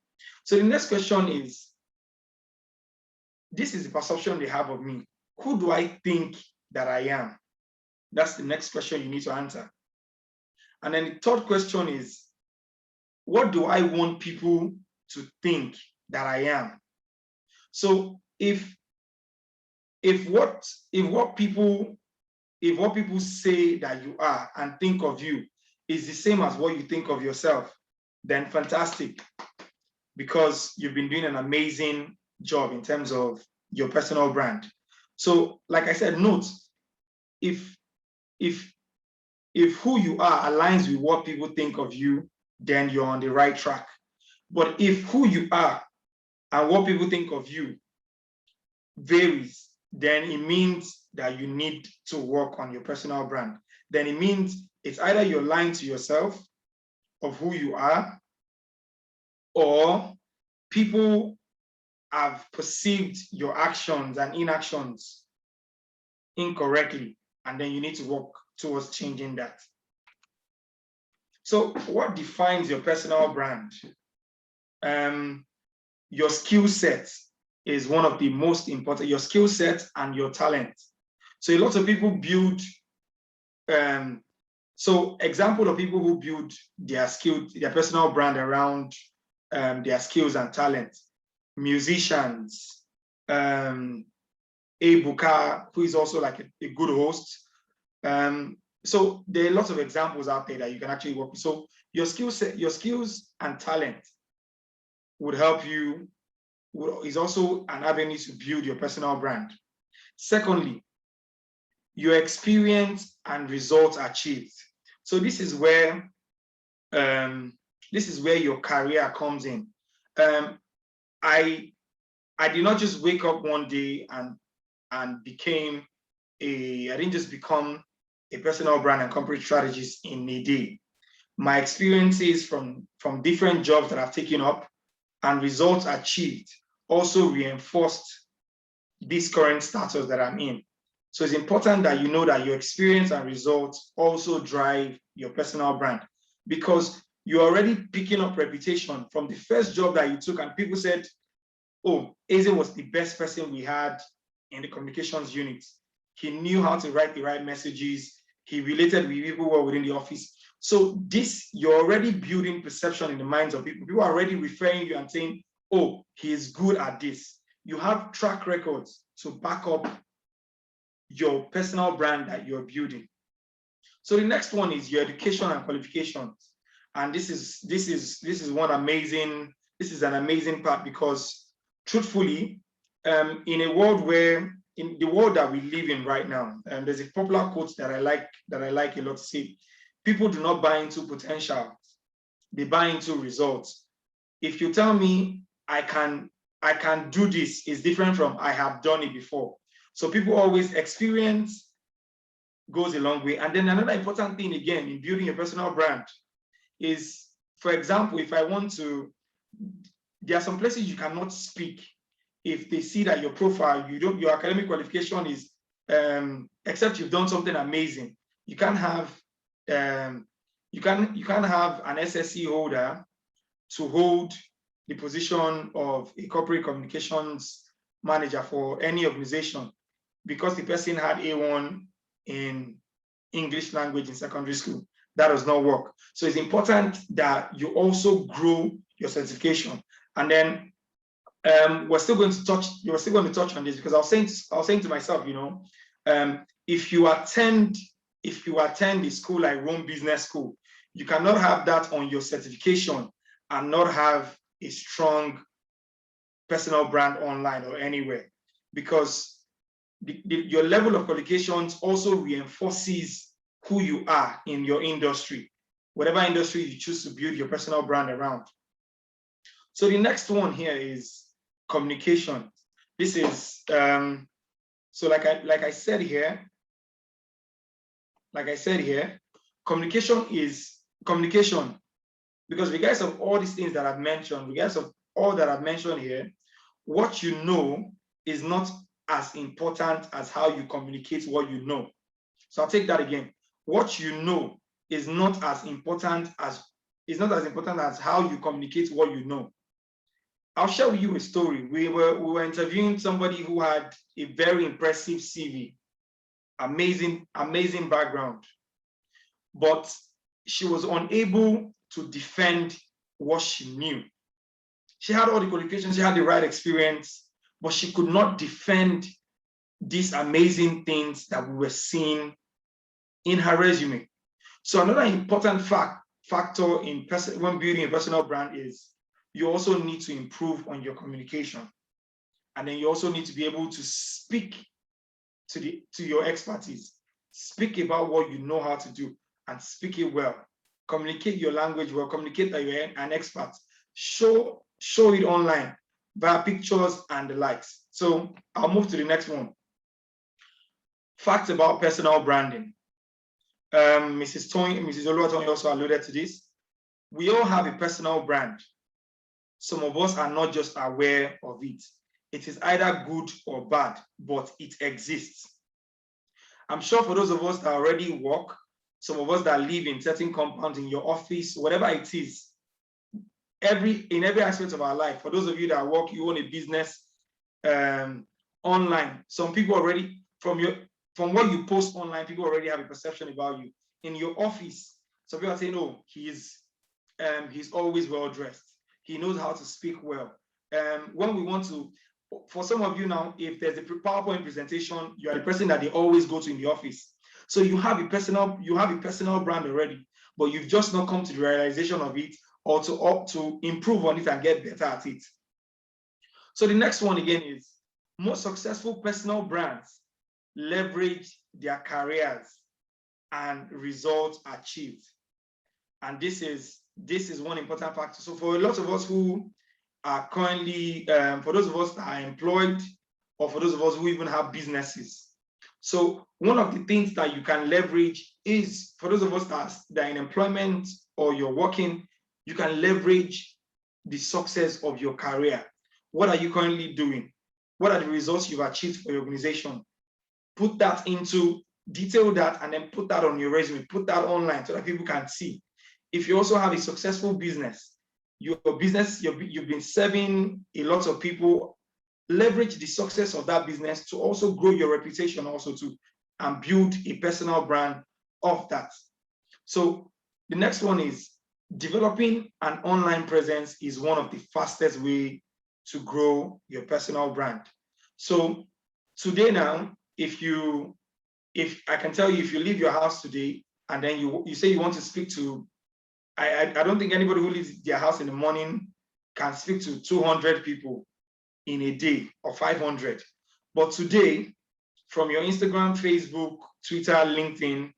D: So the next question is, this is the perception they have of me. Who do I think that I am? That's the next question you need to answer. And then the third question is, what do I want people to think that I am? So if what people say that you are and think of you is the same as what you think of yourself, then fantastic, because you've been doing an amazing job in terms of your personal brand. So, like I said, note, if who you are aligns with what people think of you, then you're on the right track. But if who you are and what people think of you varies, then it means that you need to work on your personal brand. Then it means it's either you're lying to yourself of who you are, or people have perceived your actions and inactions incorrectly, and then you need to work towards changing that. So what defines your personal brand? Your skill set is one of the most important, your skill set and your talent. So a lot of people build, so example of people who build their personal brand around their skills and talent: musicians, Ebuka, who is also like a good host. So there are lots of examples out there that you can actually work with. So your skill set, your skills and talent would help you, is also an avenue to build your personal brand. Secondly, your experience and results achieved. So this is where your career comes in. I did not just wake up one day and I didn't just become a personal brand and corporate strategist in a day. My experiences from different jobs that I've taken up and results achieved also reinforced this current status that I'm in. So it's important that you know that your experience and results also drive your personal brand, because you're already picking up reputation from the first job that you took, and people said, "Oh, Eze was the best person we had in the communications unit. He knew how to write the right messages. He related with people who were within the office." So this, you're already building perception in the minds of people. People are already referring you and saying, "Oh, he is good at this." You have track records to back up your personal brand that you're building. So the next one is your education and qualifications. And this is an amazing part, because truthfully, in the world that we live in right now, there's a popular quote that I like a lot to say: people do not buy into potential, they buy into results. If you tell me I can do this, is different from I have done it before. So people always, experience goes a long way. And then another important thing, again, in building a personal brand is, for example, if I want to, there are some places you cannot speak if they see that your profile, your academic qualification is, except you've done something amazing. You can't have an SSC holder to hold the position of a corporate communications manager for any organization because the person had A1 in English language in secondary school. That does not work. So it's important that you also grow your certification. And then we're still going to touch on this, because I was saying to myself, if you attend a school like Rome Business School, you cannot have that on your certification and not have a strong personal brand online or anywhere, because your level of qualifications also reinforces who you are in your industry, whatever industry you choose to build your personal brand around. So the next one here is communication. This is so like I said here, communication is communication, because regardless of all these things that I've mentioned, regardless of all that I've mentioned here, what you know is not as important as how you communicate what you know. So I'll take that again. What you know is not as important as how you communicate what you know. I'll share with you a story. We were interviewing somebody who had a very impressive CV, amazing background, but she was unable to defend what she knew. She had all the qualifications, she had the right experience, but she could not defend these amazing things that we were seeing in her resume. So another important factor when building a personal brand is you also need to improve on your communication. And then you also need to be able to speak to your expertise, speak about what you know how to do and speak it well. Communicate your language well, communicate that you're an expert. Show it online via pictures and the likes. So I'll move to the next one. Facts about personal branding. Mrs. Oluwatoyin also alluded to this. We all have a personal brand. Some of us are not just aware of it. It is either good or bad, but it exists. I'm sure for those of us that already work, some of us that live in certain compounds, in your office, whatever it is, in every aspect of our life, for those of you that work, you own a business online, some people already, from what you post online, people already have a perception about you. In your office, some people are saying, oh, he's always well-dressed. He knows how to speak well. When we want to, for some of you now, if there's a PowerPoint presentation, you are the person that they always go to in the office. So you have a personal brand already, but you've just not come to the realization of it or to improve on it and get better at it. So the next one again is most successful personal brands leverage their careers and results achieved. And this is one important factor. So for a lot of us who are currently, for those of us that are employed, or for those of us who even have businesses. So one of the things that you can leverage is, for those of us that are in employment or you're working, you can leverage the success of your career. What are you currently doing? What are the results you've achieved for your organization? Put that detail that, and then put that on your resume, put that online so that people can see. If you also have a successful business, you've been serving a lot of people, leverage the success of that business to also grow your reputation also too, and build a personal brand of that. So the next one is developing an online presence is one of the fastest way to grow your personal brand. So today now, if I can tell you, if you leave your house today and then you say you want to speak to, I don't think anybody who leaves their house in the morning can speak to 200 people in a day or 500. But today, from your Instagram, Facebook, Twitter, LinkedIn,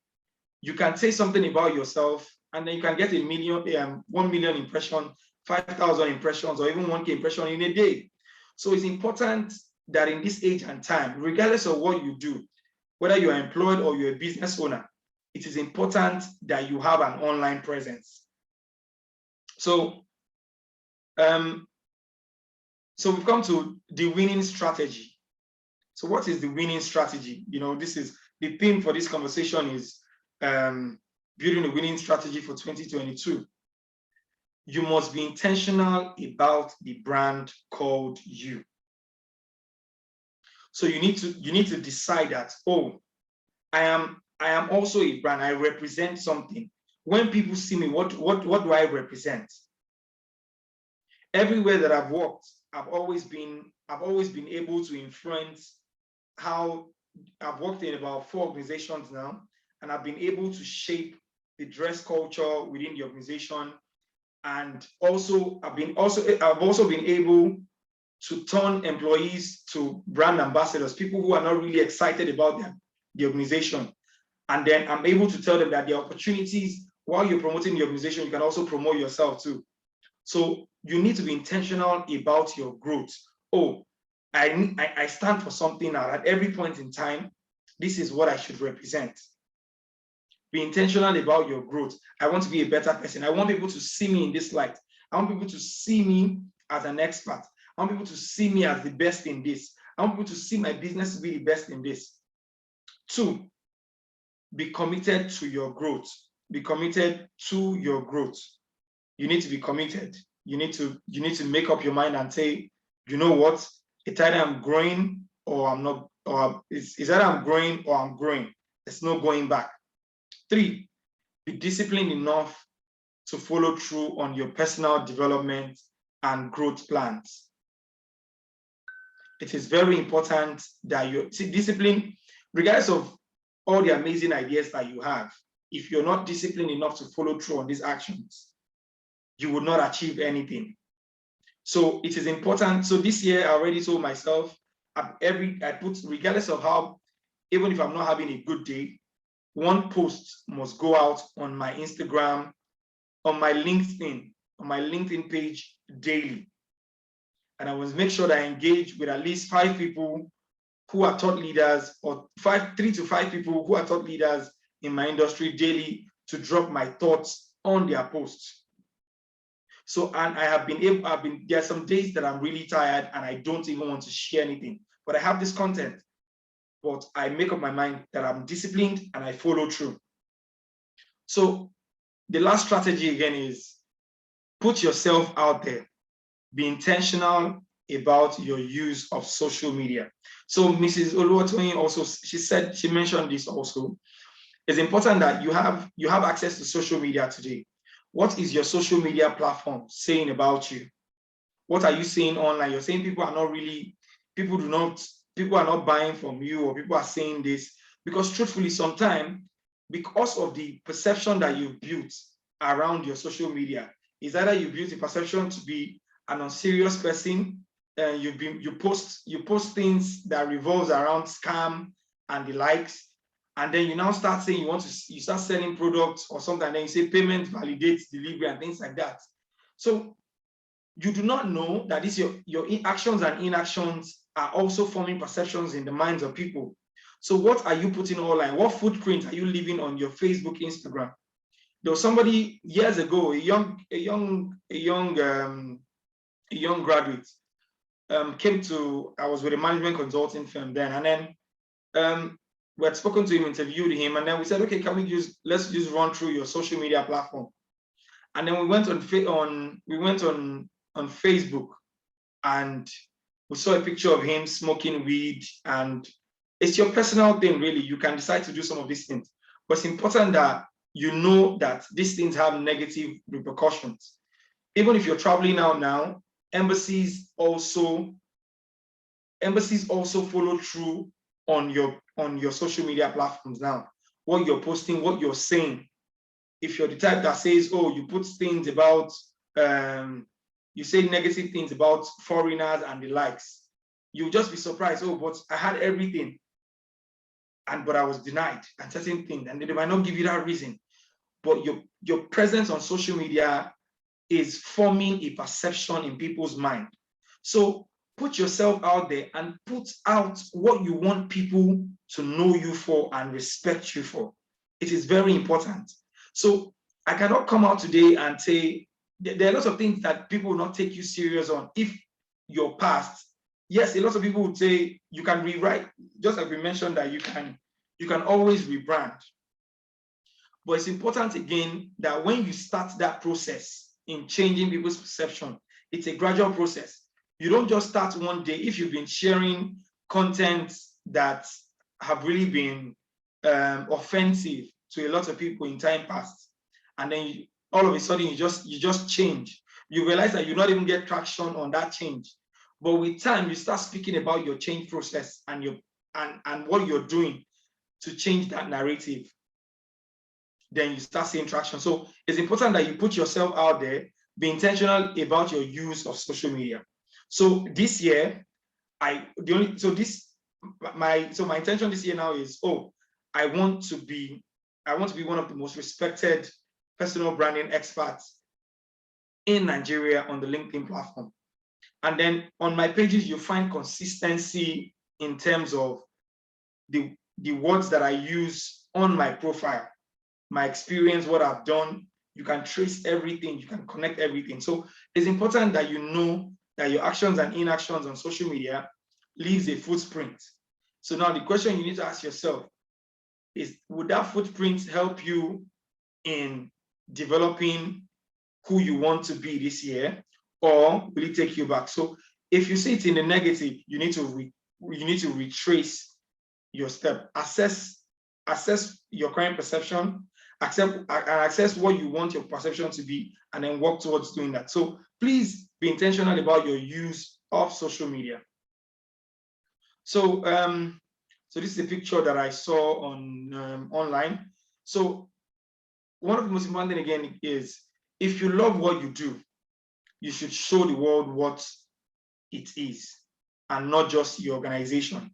D: you can say something about yourself and then you can get 1 million impressions, 5,000 impressions, or even 1K impression in a day. So it's important that in this age and time, regardless of what you do, whether you're employed or you're a business owner, it is important that you have an online presence. So, so we've come to the winning strategy. So what is the winning strategy? This is the theme for this conversation is building a winning strategy for 2022. You must be intentional about the brand called you. So you need to decide that, oh, I am also a brand. I represent something. When people see me, what do I represent? Everywhere that I've worked, I've always been able to influence how I've worked in about 4 organizations now, and I've been able to shape the dress culture within the organization. And also, I've also been able to turn employees to brand ambassadors, people who are not really excited about the organization. And then I'm able to tell them that the opportunities, while you're promoting the organization, you can also promote yourself too. So you need to be intentional about your growth. Oh, I stand for something now. At every point in time, this is what I should represent. Be intentional about your growth. I want to be a better person. I want people to see me in this light. I want people to see me as an expert. I want people to see me as the best in this. I want people to see my business to be the best in this. 2, be committed to your growth. Be committed to your growth. You need to be committed. You need to make up your mind and say, you know what? It's either I'm growing or I'm not, or it's either I'm growing or I'm growing. There's no going back. 3, be disciplined enough to follow through on your personal development and growth plans. It is very important that you see discipline, regardless of all the amazing ideas that you have. If you're not disciplined enough to follow through on these actions, you will not achieve anything. So it is important. So this year, I already told myself, regardless of how, even if I'm not having a good day, 1 post must go out on my Instagram, on my LinkedIn page daily. And I must make sure that I engage with at least 5 people who are thought leaders, or 3 to 5 people who are thought leaders in my industry daily, to drop my thoughts on their posts. So, and there are some days that I'm really tired and I don't even want to share anything, but I have this content, but I make up my mind that I'm disciplined and I follow through. So the last strategy again is put yourself out there. Be intentional about your use of social media. So Mrs. Oluwatoyin also, she mentioned this also. It's important that you have access to social media today. What is your social media platform saying about you? What are you saying online? You're saying people are not buying from you, or people are saying this, because truthfully, sometimes, because of the perception that you've built around your social media, is either you built a perception to be an unserious person, and you post things that revolves around scam and the likes, and then you now start saying you start selling products or something, and then you say payment validates delivery and things like that. So you do not know that your actions and inactions are also forming perceptions in the minds of people. So what are you putting online? What footprint are you leaving on your Facebook, Instagram? There was somebody years ago, a young graduate, I was with a management consulting firm then, and then we had spoken to him, interviewed him, and then we said, okay, let's just run through your social media platform. And then we went on Facebook, and we saw a picture of him smoking weed, and it's your personal thing, really. You can decide to do some of these things, but it's important that you know that these things have negative repercussions. Even if you're traveling out now, embassies also follow through on your social media platforms now. What you're posting, what you're saying. If you're the type that says, oh, you put things about, you say negative things about foreigners and the likes, you'll just be surprised. Oh, but I had everything, but I was denied and certain things, and they might not give you that reason. But your presence on social media is forming a perception in people's mind. So put yourself out there and put out what you want people to know you for and respect you for. It is very important. So I cannot come out today and say, there are lots of things that people will not take you serious on if you're past. Yes, a lot of people would say you can rewrite, just like we mentioned that you can always rebrand. But it's important again that when you start that process in changing people's perception, it's a gradual process. You don't just start one day. If you've been sharing content that have really been offensive to a lot of people in time past, and then all of a sudden you just change, you realize that you not even get traction on that change. But with time, you start speaking about your change process and and what you're doing to change that narrative, then you start seeing traction. So it's important that you put yourself out there, be intentional about your use of social media. So this year, my intention this year now is, I want to be one of the most respected personal branding experts in Nigeria on the LinkedIn platform. And then on my pages, you find consistency in terms of the words that I use on my profile, my experience, what I've done. You can trace everything, you can connect everything. So it's important that you know that your actions and inactions on social media leaves a footprint. So now the question you need to ask yourself is, would that footprint help you in developing who you want to be this year, or will it take you back? So if you see it in the negative, you need to retrace your step, assess your current perception, assess what you want your perception to be, and then work towards doing that. So please be intentional about your use of social media. So so this is a picture that I saw on online. So one of the most important thing again is, if you love what you do, you should show the world what it is and not just your organization.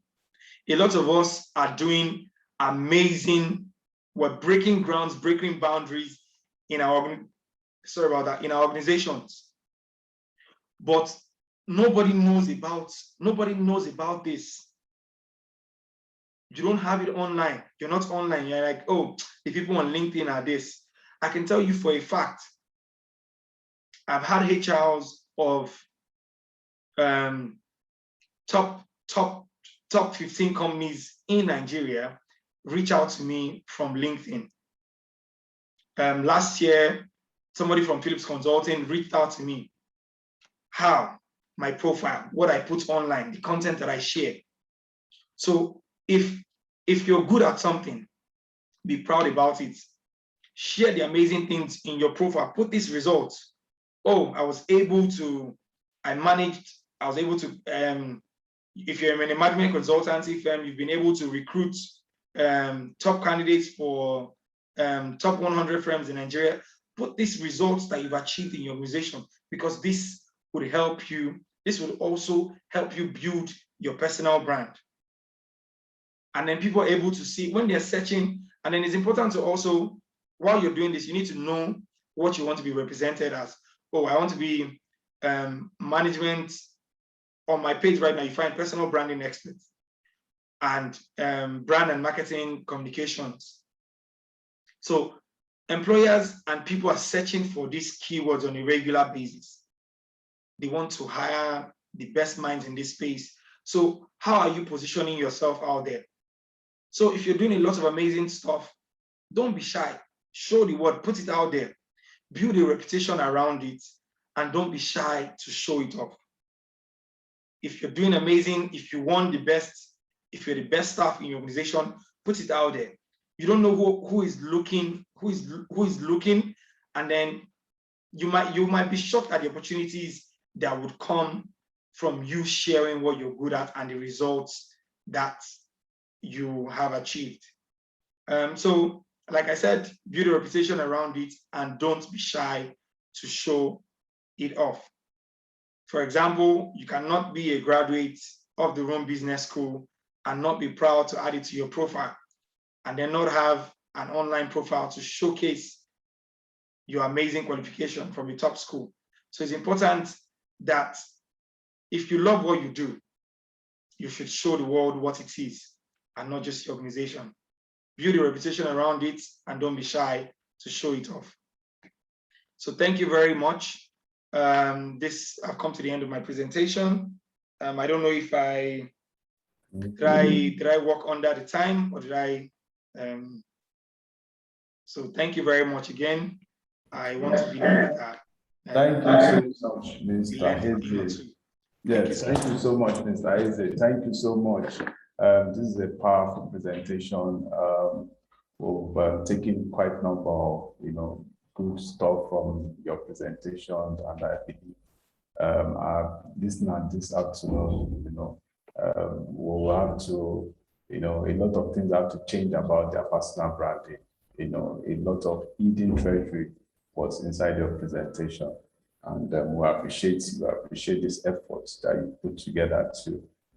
D: A lot of us are doing amazing, we're breaking grounds, breaking boundaries in our, in our organizations. But nobody knows about this. You don't have it online. You're not online. You're like, oh, the people on LinkedIn are this. I can tell you for a fact, I've had HRs of top 15 companies in Nigeria reach out to me from LinkedIn. Last year, somebody from Philips Consulting reached out to me. How? My profile, what I put online, the content that I share. So if you're good at something, be proud about it. Share the amazing things in your profile. Put these results. Oh, I was able to if you're in a management consultancy firm, you've been able to recruit top candidates for top 100 firms in Nigeria. Put these results that you've achieved in your organization, because this would help you. This will also help you build your personal brand. And then people are able to see when they're searching. And then it's important to also, while you're doing this, you need to know what you want to be represented as. Oh, I want to be management. On my page right now, you find personal branding experts and brand and marketing communications. So employers and people are searching for these keywords on a regular basis. They want to hire the best minds in this space. So how are you positioning yourself out there? So if you're doing a lot of amazing stuff, don't be shy. Show the word, put it out there, build a reputation around it, and don't be shy to show it off. If you're doing amazing, if you want the best, if you're the best staff in your organization, put it out there. You don't know who is looking, and then you might be shocked at the opportunities that would come from you sharing what you're good at and the results that you have achieved. So, like I said, build a reputation around it and don't be shy to show it off. For example, you cannot be a graduate of the Rome Business School and not be proud to add it to your profile, and then not have an online profile to showcase your amazing qualification from a top school. So it's important that if you love what you do, you should show the world what it is and not just your organization. Build a reputation around it and don't be shy to show it off. So thank you very much. I've come to the end of my presentation. I don't know if did I work under the time, or did I? So thank you very much again. I want to be that.
B: Thank you so much, Mr. Eze. Yes, thank you so much, Mr. Eze. Thank you so much. This is a powerful presentation. We've taken quite a number of, good stuff from your presentation, and I believe our listener this afternoon, we'll have to You know, a lot of things have to change about their personal branding. You know, a lot of hidden treasury was inside your presentation. And we appreciate this effort that you put together to,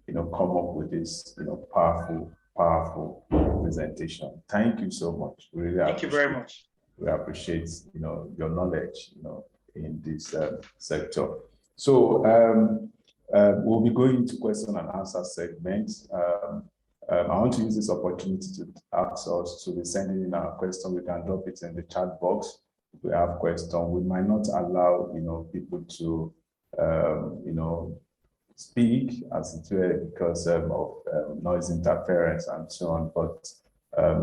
B: you know, come up with this, you know, powerful presentation. Thank you so much. We really
D: Thank you very much.
B: We appreciate, you know, your knowledge, you know, in this sector. So we'll be going into question and answer segments. I want to use this opportunity to ask us to be sending in our question. We can drop it in the chat box. If we have questions, we might not allow, you know, people to, you know, speak as it were because of noise interference and so on. But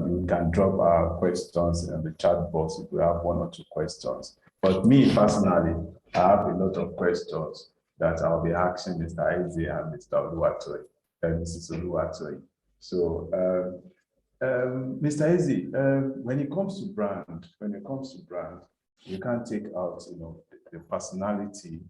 B: you can drop our questions in the chat box if we have one or two questions. But me personally, I have a lot of questions that I'll be asking Mr. Eze and Mr. Oluwatoyi, Mrs. Oluwatoyi. So, Mr. Eze, when it comes to brand, you can't take out, you know, the personality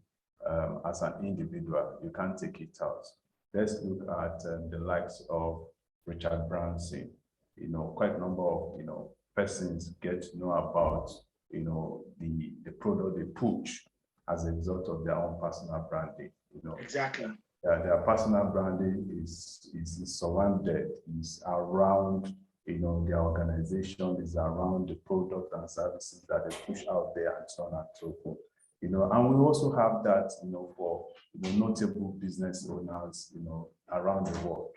B: as an individual. You can't take it out. Let's look at the likes of Richard Branson. You know, quite a number of, you know, persons get to know about, you know, the product they push as a result of their own personal branding. You know,
D: exactly.
B: Their personal branding is surrounded, is around, you know, their organization, is around the product and services that they push out there and so on and so forth. You know, and we also have that, you know, for, you know, notable business owners, you know, around the world.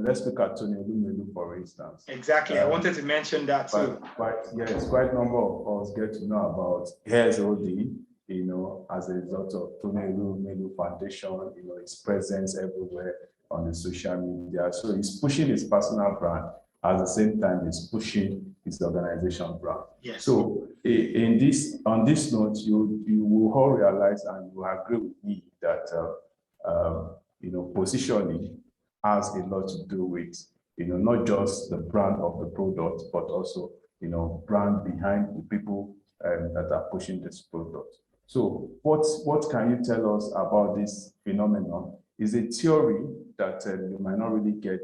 B: Let's look at Tony Elumelu, for instance.
D: Exactly, I wanted to mention that too.
B: Quite a number of us get to know about HSOD, you know, as a result of Tony Elumelu Foundation, you know, his presence everywhere on the social media. So he's pushing his personal brand, at the same time he's pushing his organization brand.
D: Yes.
B: So on this note, you will all realize and you will agree with me that you know, positioning has a lot to do with, you know, not just the brand of the product, but also, you know, brand behind the people that are pushing this product. So what can you tell us about this phenomenon? Is a theory that you might not really get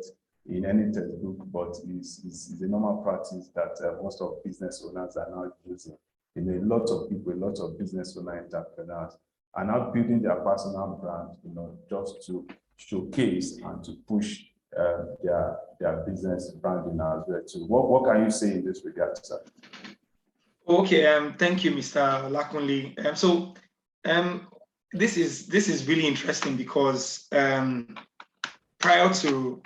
B: in any textbook, but is a normal practice that most of business owners are now using. You know, a lot of people, a lot of business owner entrepreneurs are now building their personal brand, you know, just to showcase and to push their business branding as well. So what can you say in this regard, sir?
D: Okay, thank you, Mr. Lakunle. This is really interesting because prior to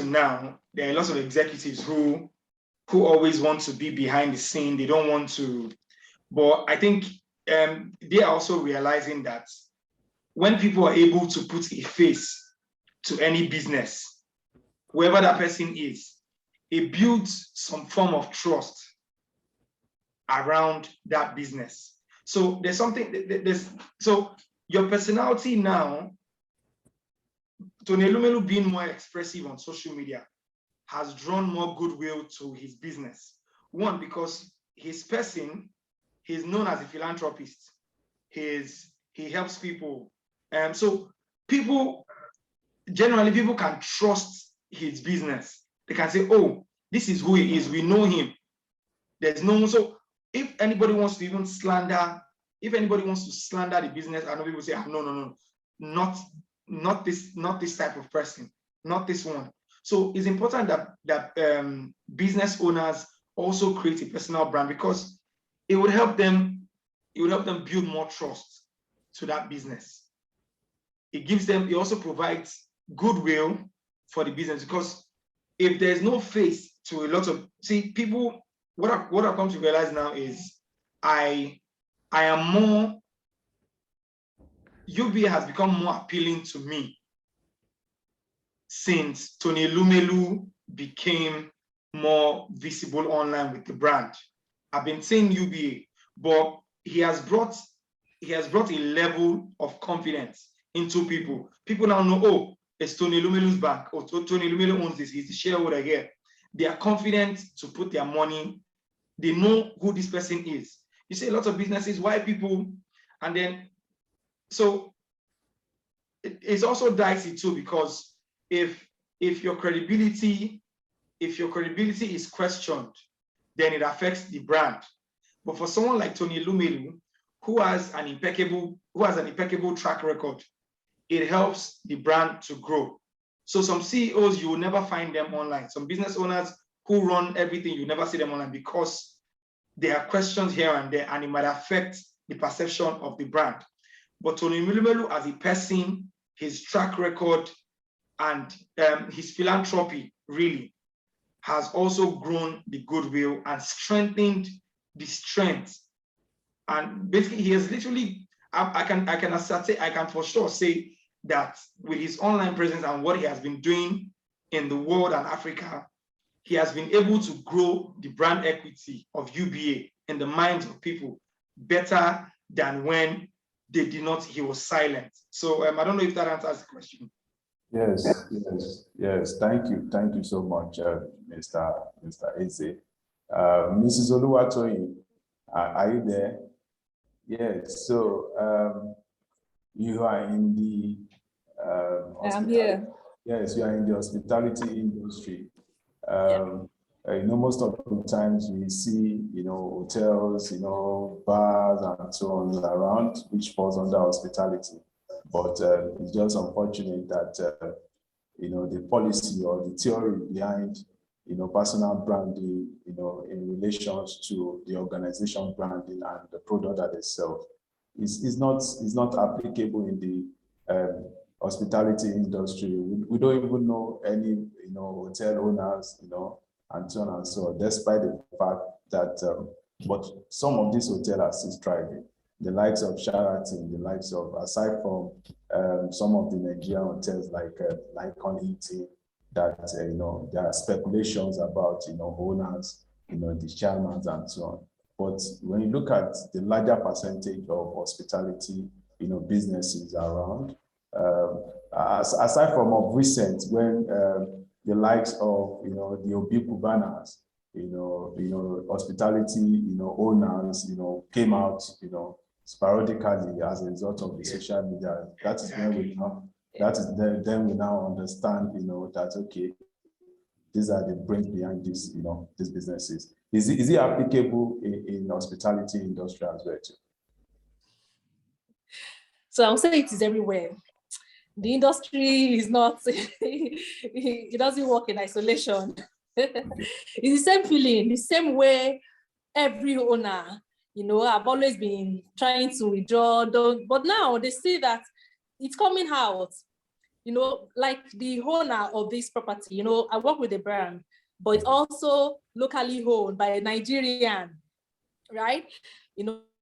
D: now, there are lots of executives who always want to be behind the scene. They don't want to, but I think they are also realizing that when people are able to put a face to any business, whoever that person is, it builds some form of trust around that business. So there's something, so your personality now, Tony Elumelu being more expressive on social media has drawn more goodwill to his business. One, because his person, he's known as a philanthropist. He helps people. So generally people can trust his business. They can say, oh, this is who he is. We know him. There's no, so if anybody wants to even slander, the business, I know people say, no, not this type of person, not this one. So it's important that business owners also create a personal brand because it would help them build more trust to that business. It also provides goodwill for the business because if there's no face to a lot of, people, what I've come to realize now is I am more, UBA has become more appealing to me since Tony Elumelu became more visible online with the brand. I've been saying UBA, but he has brought a level of confidence into people. People now know, oh, it's Tony Elumelu's bank, or Tony Elumelu owns this, he's the shareholder here. They are confident to put their money. They know who this person is. You see a lot of businesses, why people, and then, so it's also dicey too, because if your credibility if your credibility is questioned, then it affects the brand. But for someone like Tony Lumelu, who has an impeccable track record, it helps the brand to grow. So some CEOs, you will never find them online. Some business owners who run everything, you never see them online because there are questions here and there, and it might affect the perception of the brand. But Tony Lumelu as a person, his track record, and his philanthropy really has also grown the goodwill and strengthened the strength. And basically, he has literally, I can for sure say that with his online presence and what he has been doing in the world and Africa, he has been able to grow the brand equity of UBA in the minds of people better than when they did not, he was silent. So I don't know if that answers the question.
B: Yes. Thank you so much, Mr. Eze. Mrs. Oluwatoyin, are you there? Yes. So you are in the
C: I'm here.
B: Yes, you are in the hospitality industry. Most of the times we see, hotels, bars and so on around, which falls under hospitality. But it's just unfortunate that, the policy or the theory behind, personal branding, in relations to the organization branding and the product that they sell is not applicable in the hospitality industry. We don't even know any, hotel owners, and so on and so on, despite the fact that, but some of these hotels are still thriving. The likes of Sheraton, the likes of, aside from some of the Nigerian hotels like Nikon Eating, that, there are speculations about, owners, the chairmen and so on. But when you look at the larger percentage of hospitality, businesses around, aside from of recent, when the likes of, the Obi Cubanas, hospitality, owners, came out, sporadically as a result of the social media. That is when we now, then we now understand, that okay, these are the brains behind this, these businesses. Is it applicable in hospitality industry as well too?
C: So I'll say it is everywhere. The industry is not, it doesn't work in isolation. It's the same feeling, the same way every owner, I've always been trying to withdraw, but now they see that it's coming out, like the owner of this property, I work with a brand, but it's also locally owned by a Nigerian, right?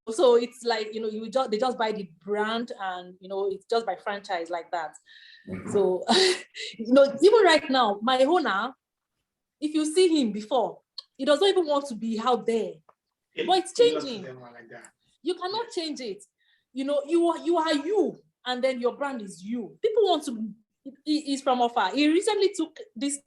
C: So it's like, they just buy the brand and, it's just by franchise like that. So, even right now, my owner, if you see him before, he doesn't even want to be out there. But it's changing. You cannot change it. You are you, and then your brand is you. People want to, he's from afar. He recently took this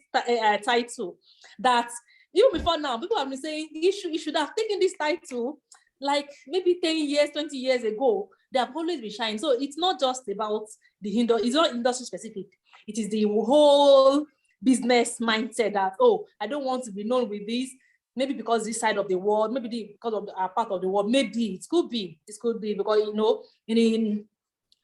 C: title that even before now, people have been saying he should have taken this title like maybe 10 years, 20 years ago. They have always been shining. So it's not just about the industry, it's not industry specific. It is the whole business mindset that, oh, I don't want to be known with this, maybe because this side of the world, maybe because of our part of the world, maybe it could be because, in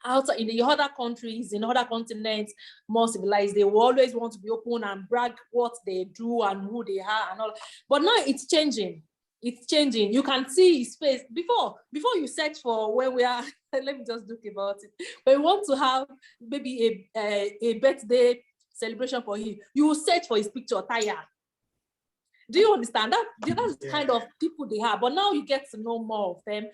C: outside in the other countries, in other continents, more civilized, they will always want to be open and brag what they do and who they are and all. But now it's changing. It's changing. You can see his face. Before you search for where we are, let me just look about it. When you want to have maybe a birthday celebration for him, you will search for his picture attire. Do you understand that? That's the kind of people they have. But now you get to know more of them.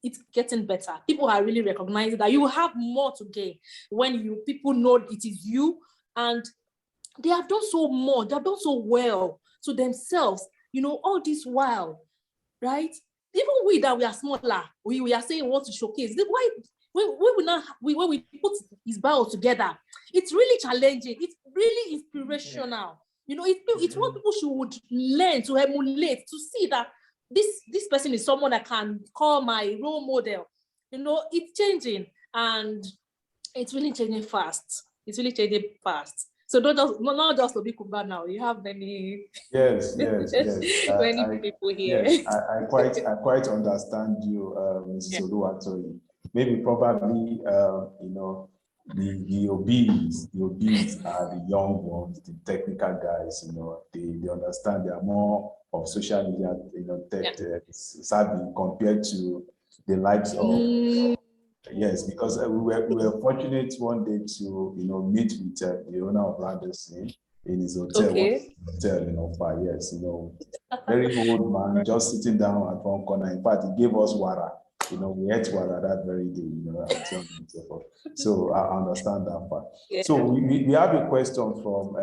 C: It's getting better. People are really recognizing that you have more to gain when people know it is you, and they have done so much. They have done so well to themselves, all this while, right? Even we that we are smaller, we are saying we want to showcase. Why when we put his bio together, it's really challenging. It's really inspirational. It's what people should learn to emulate, to see that this person is someone I can call my role model. It's changing, and it's really changing fast. It's really changing fast. So not just Obikumba now. You have many
B: Yes.
C: many people here.
B: Yes, I quite understand you, Mrs. Oluwatoyi. Maybe probably the OBs are the young ones, the technical guys. They understand. They are more of social media, tech savvy compared to the likes of. Yes, because we were fortunate one day to meet with the owner of RBSN in his hotel.
C: Okay.
B: Hotel, 5 years. Very old man, just sitting down at one corner. In fact, he gave us wara. We ate wara that very day. And so forth. So I understand that part.
C: Yeah.
B: So we have a question from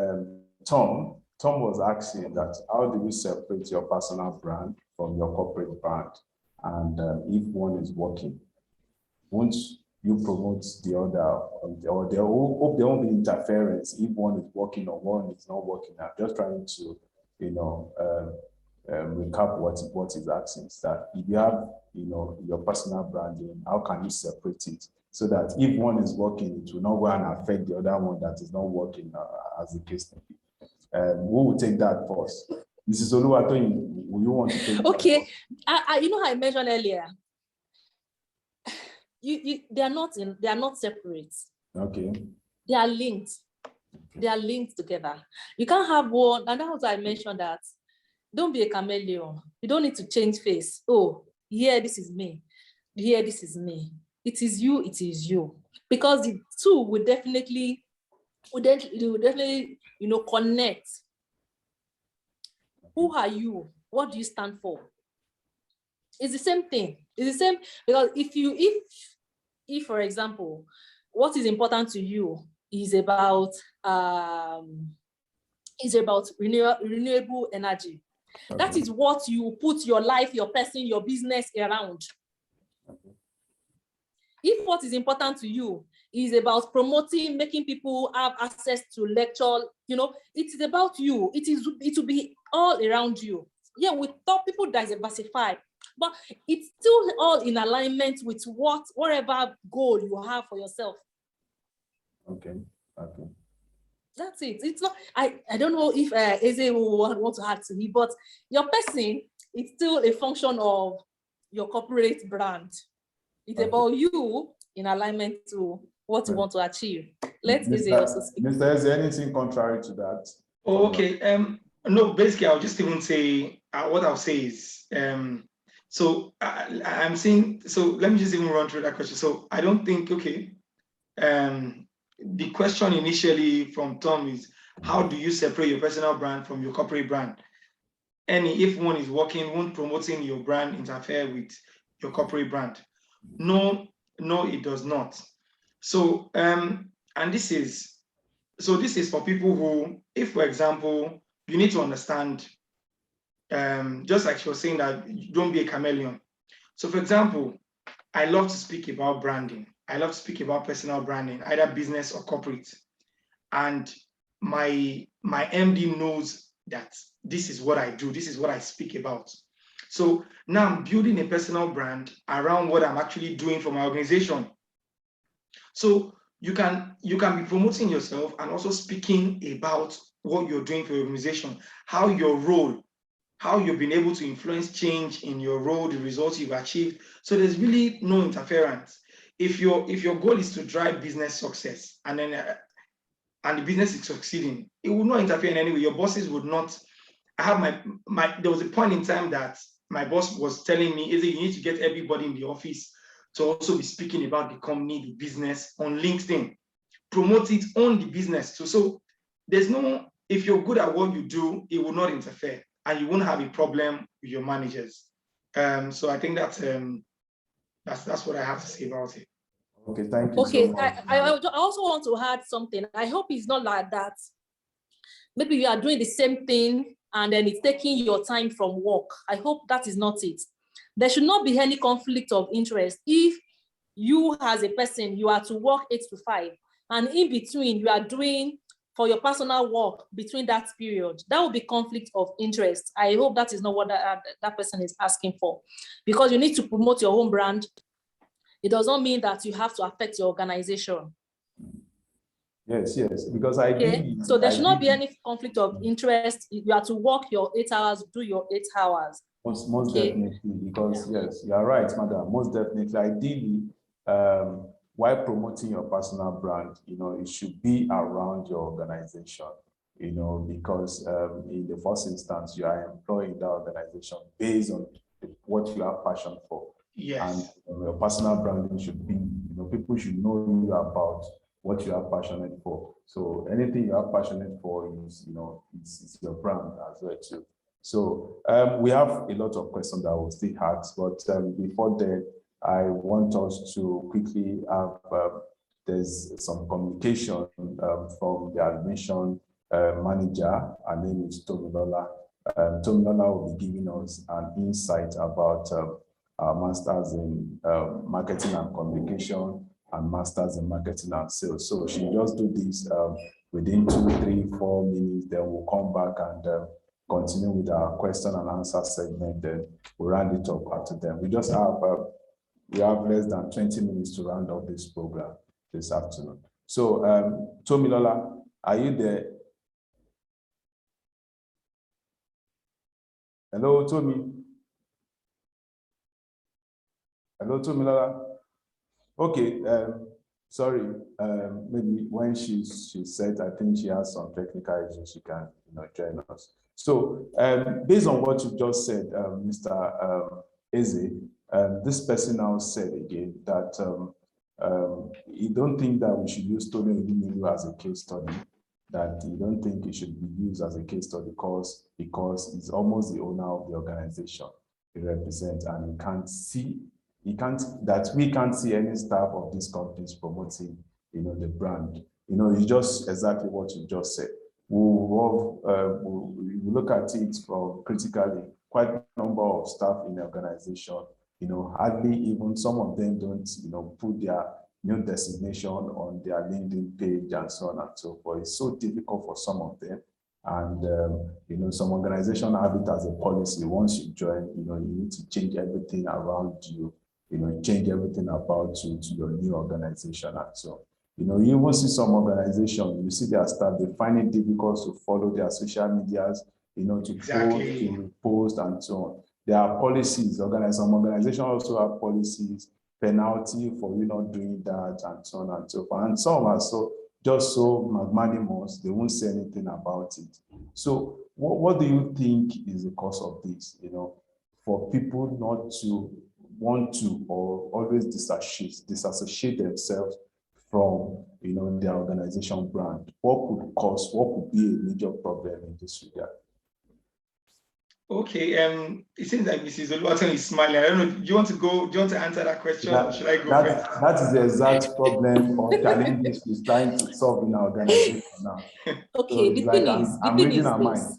B: Tom. Tom was asking that how do you separate your personal brand from your corporate brand, and if one is working? Won't you promote the other, or there won't be interference if one is working or one is not working? I'm just trying to, recap what is asking. Is that if you have, your personal branding, how can you separate it so that if one is working, it will not go and affect the other one that is not working, as the case may be? Who will take that first? Mrs. Oluwatoyi, will you want to take that?
C: Okay, I mentioned earlier. They are not separate.
B: Okay.
C: They are linked. They are linked together. You can't have one, and that's what I mentioned, that don't be a chameleon. You don't need to change face. Oh, here this is me. Here this is me. It is you. It is you. Because the two will definitely, connect. Who are you? What do you stand for? It's the same thing. It's the same, because if for example, what is important to you is about renewable energy. Okay. That is what you put your life, your person, your business around. Okay. If what is important to you is about promoting, making people have access to lecture, it is about you. It will be all around you. Yeah, we thought people diversify, but it's still all in alignment with whatever goal you have for yourself. Okay. That's it. It's not. I don't know if Eze will want to add to me, but your person is still a function of your corporate brand. It's about you in alignment to what you want to achieve. Let Eze also speak.
B: Mr. Eze, anything contrary to that?
D: Oh, okay. No, basically, I'll just even say what I'll say is so I'm seeing. So let me just even run through that question. So I don't think the question initially from Tom is, how do you separate your personal brand from your corporate brand? And if one is working, won't promoting your brand interfere with your corporate brand? No, it does not. So and this is for people who, if for example, you need to understand, just like she was saying, that don't be a chameleon. So for example, I love to speak about branding. I love to speak about personal branding, either business or corporate. And my MD knows that this is what I do. This is what I speak about. So now I'm building a personal brand around what I'm actually doing for my organization. So you can be promoting yourself and also speaking about what you're doing for your organization, how your role, how you've been able to influence change in your role, the results you've achieved. So there's really no interference. If your goal is to drive business success and the business is succeeding, it will not interfere in any way. Your bosses would not. I have there was a point in time that my boss was telling me, you need to get everybody in the office to also be speaking about the company, the business on LinkedIn, promote it on the business. So there's no, if you're good at what you do, it will not interfere and you won't have a problem with your managers. So I think that's what I have to say about it.
B: Okay, thank you so much.
C: I also want to add something. I hope it's not like that. Maybe you are doing the same thing and then it's taking your time from work. I hope that is not it. There should not be any conflict of interest. If you as a person, you are to work 8 to 5, and in between you are doing for your personal work between that period, that will be conflict of interest. I hope that is not what that person is asking for, because you need to promote your own brand. It does not mean that you have to affect your organization.
B: Yes, because
C: Okay, so there should not be any conflict of interest. You have to work your 8 hours, do your 8 hours.
B: Most
C: Okay.
B: definitely, because yes, you are right, madam. Most definitely, ideally, while promoting your personal brand, it should be around your organization, because in the first instance, you are employing that organization based on what you have passion for.
D: Yes.
B: And your personal branding should be, people should know you about what you are passionate for. So anything you are passionate for is, it's your brand as well too. So we have a lot of questions that we'll still ask, but before that, I want us to quickly have, there's some communication from the admission manager. Her name is Tomilola. Tomilola will be giving us an insight about our masters in marketing and communication and masters in marketing and sales. So she just do this within 2, 3, 4 minutes, then we'll come back and continue with our question and answer segment, then we'll round it up after them. We just have, we have less than 20 minutes to round up this program this afternoon. So Tomilola, are you there? Hello, Tommy. Hello, Tomilola. Okay, sorry, maybe when she said, I think she has some technical issues, she can join us. So based on what you just said, Mr. Eze, this person now said again that you don't think that we should use Tony Odumelu as a case study, that you don't think it should be used as a case study because he's almost the owner of the organization he represents, and we can't see any staff of these companies promoting, the brand. It's just exactly what you just said. We'll look at it from critically, quite a number of staff in the organization, hardly even some of them don't, put their designation on their LinkedIn page and so on and so forth. It's so difficult for some of them. And, some organizations have it as a policy. Once you join, you need to change everything around you, change everything about you to your new organization. And so, you even see some organizations, you see their staff, they find it difficult to follow their social medias, to post and so on. There are policies. Some organizations also have policies, penalty for you not doing that, and so on and so forth. And some are just so magnanimous, they won't say anything about it. So what do you think is the cause of this, for people not to want to or always disassociate themselves from, their organization brand? What could be a major problem in this regard?
D: Okay, it seems like Mrs. Oluwatoyin is smiling. I don't know, do you want to answer that question, or should I go first?
B: That is the exact problem or challenge she's trying to solve in our organization now.
C: Okay,
B: so I'm reading her mind.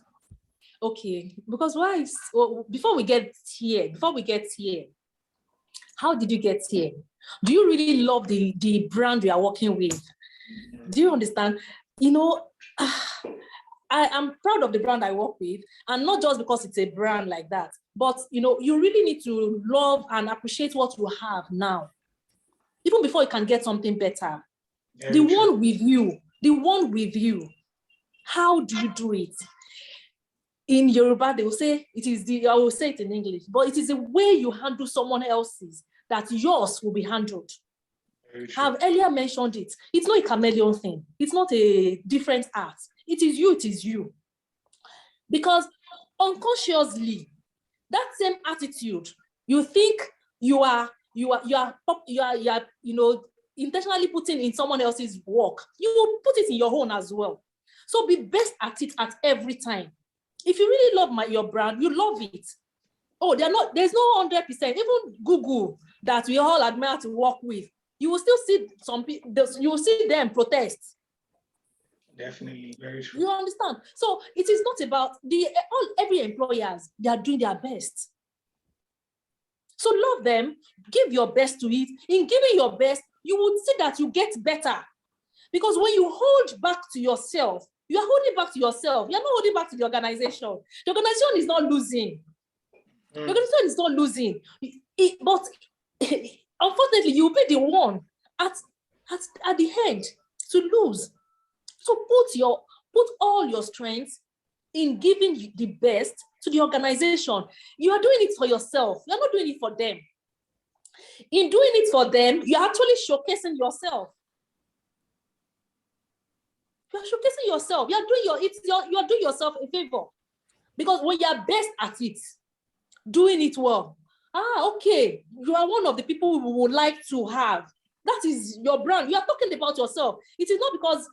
C: Okay, because before we get here, how did you get here? Do you really love the brand you are working with? Do you understand? I am proud of the brand I work with, and not just because it's a brand like that, but you really need to love and appreciate what you have now, even before you can get something better. The one with you, how do you do it? In Yoruba, they will say I will say it in English, but it is the way you handle someone else's that yours will be handled. I've earlier mentioned it. It's not a chameleon thing. It's not a different art. It is you. Because unconsciously, that same attitude, you think you are intentionally putting in someone else's work, you will put it in your own as well. So be best at it at every time. If you really love your brand, you love it. Oh, there's no 100%. Even Google that we all admire to work with, you will still see some people, you will see them protest.
D: Definitely, very true.
C: You understand? So it is not about every employers, they are doing their best. So love them, give your best to it. In giving your best, you would see that you get better. Because when you hold back to yourself, you are holding back to yourself. You're not holding back to the organization. The organization is not losing. The organization is not losing. But unfortunately, you'll be the one at the end to lose. So put all your strengths in giving the best to the organization. You are doing it for yourself. You're not doing it for them. In doing it for them, you're actually showcasing yourself. You're showcasing yourself. You're doing yourself a favor. Because when you're best at it, doing it well, okay, you are one of the people we would like to have. That is your brand. You are talking about yourself. It is not because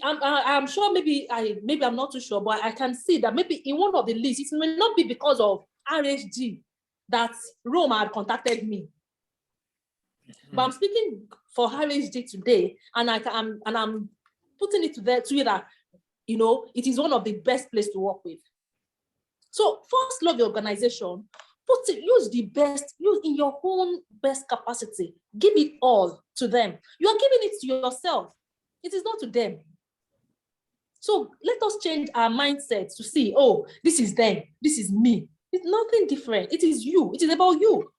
C: I'm sure maybe I'm not too sure, but I can see that maybe in one of the lists, it may not be because of RHG that Rome had contacted me. But I'm speaking for RHG today, and I'm putting it to you that it is one of the best places to work with. So first, love your organization. Use the best, use in your own best capacity. Give it all to them. You are giving it to yourself. It is not to them. So let us change our mindset to see, oh, this is them, this is me. It's nothing different. It is you. It is about you.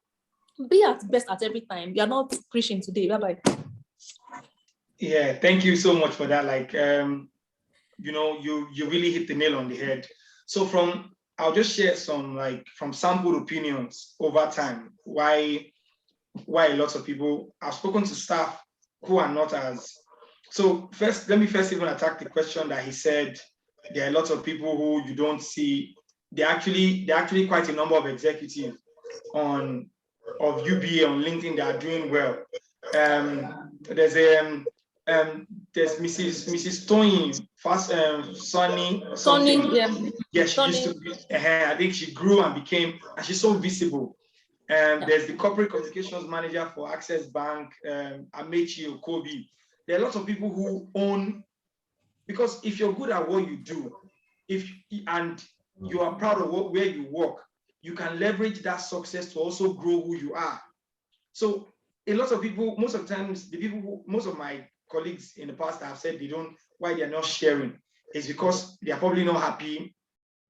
C: Be at best at every time. You are not preaching today. Bye-bye.
D: Yeah, thank you so much for that. Like, you really hit the nail on the head. So I'll just share some from sampled opinions over time. Why lots of people, I've spoken to staff who are not as. So let me even attack the question that he said. There are lots of people who you don't see. They're actually quite a number of executives of UBA on LinkedIn that are doing well. There's Mrs. Toyin,
C: Sonny,
D: yeah, she used to be, I think she grew and she's so visible. There's the corporate communications manager for Access Bank, Amechi Okobi. There are lots of people who own, because if you're good at what you do, and you are proud of where you work, you can leverage that success to also grow who you are. So a lot of people, most of the times, most of my colleagues in the past have said why they're not sharing is because they are probably not happy.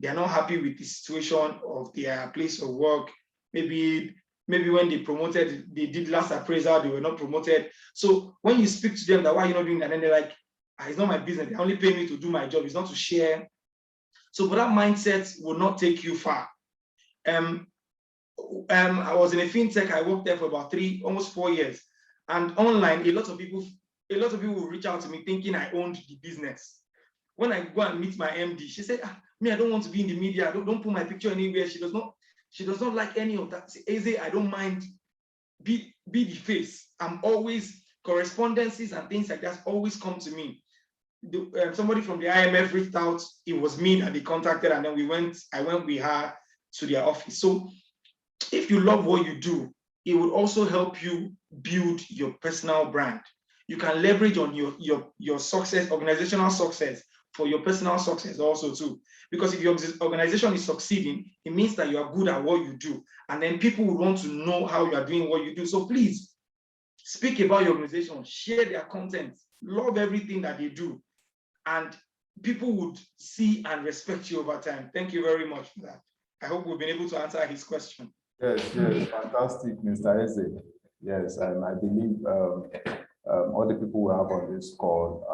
D: They are not happy with the situation of their place of work. Maybe when they did last appraisal, they were not promoted. So when you speak to them that why you're not doing that, and they're like, it's not my business. They only pay me to do my job. It's not to share. So but that mindset will not take you far. I was in a fintech. I worked there for about almost 4 years. And online, a lot of people will reach out to me thinking I owned the business. When I go and meet my MD, she said, me, I don't want to be in the media. Don't put my picture anywhere. She does not like any of that. Eze, I don't mind. Be the face. I'm always correspondences and things like that always come to me. Somebody from the IMF reached out. It was me that they contacted, and then I went with her to their office. So if you love what you do, it would also help you build your personal brand. You can leverage on your success, organizational success, for your personal success also too. Because if your organization is succeeding, it means that you are good at what you do. And then people will want to know how you are doing what you do. So please speak about your organization, share their content, love everything that they do. And people would see and respect you over time. Thank you very much for that. I hope we've been able to answer his question.
B: Yes, fantastic, Mr. Eze. Yes, and I believe all the people we have on this call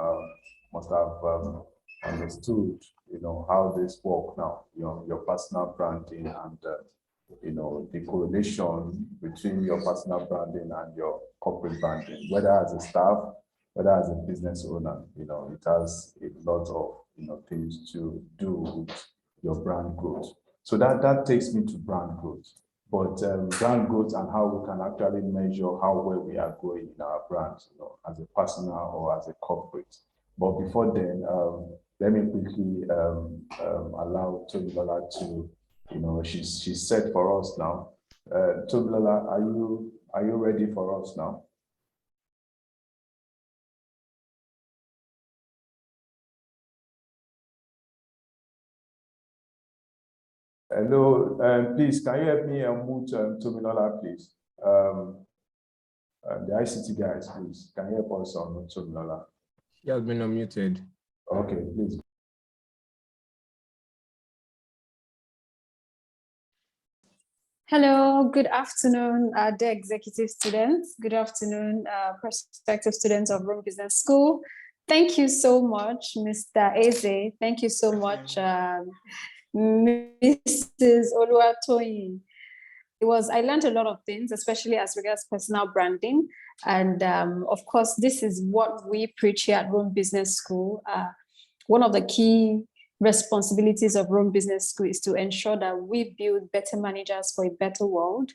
B: must have understood, how this work now, your personal branding and, the correlation between your personal branding and your corporate branding, whether as a staff, whether as a business owner, it has a lot of, things to do with your brand growth. So that takes me to brand growth. But brand growth and how we can actually measure how well we are growing in our brands, as a personal or as a corporate. But before then, let me quickly allow Tomilola to, she's set for us now. Tomilola, are you ready for us now? Hello, please, can you help me unmute Tomilola, please? The ICT guys, please, can you help us unmute Tomilola?
E: She has been unmuted.
B: Okay, please.
F: Hello, good afternoon, dear executive students. Good afternoon, prospective students of Rome Business School. Thank you so much, Mr. Eze. Thank you so much, Mrs. Oluwatoyin. I learned a lot of things, especially as regards personal branding. And of course, this is what we preach here at Rome Business School. One of the key responsibilities of Rome Business School is to ensure that we build better managers for a better world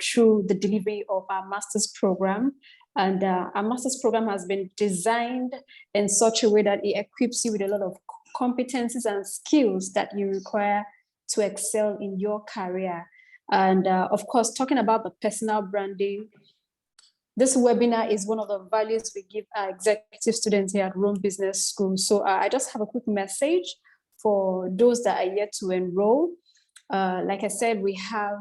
F: through the delivery of our master's program. And our master's program has been designed in such a way that it equips you with a lot of competencies and skills that you require to excel in your career. And of course, talking about the personal branding, this webinar is one of the values we give our executive students here at Rome Business School. So I just have a quick message for those that are yet to enroll. Like I said, we have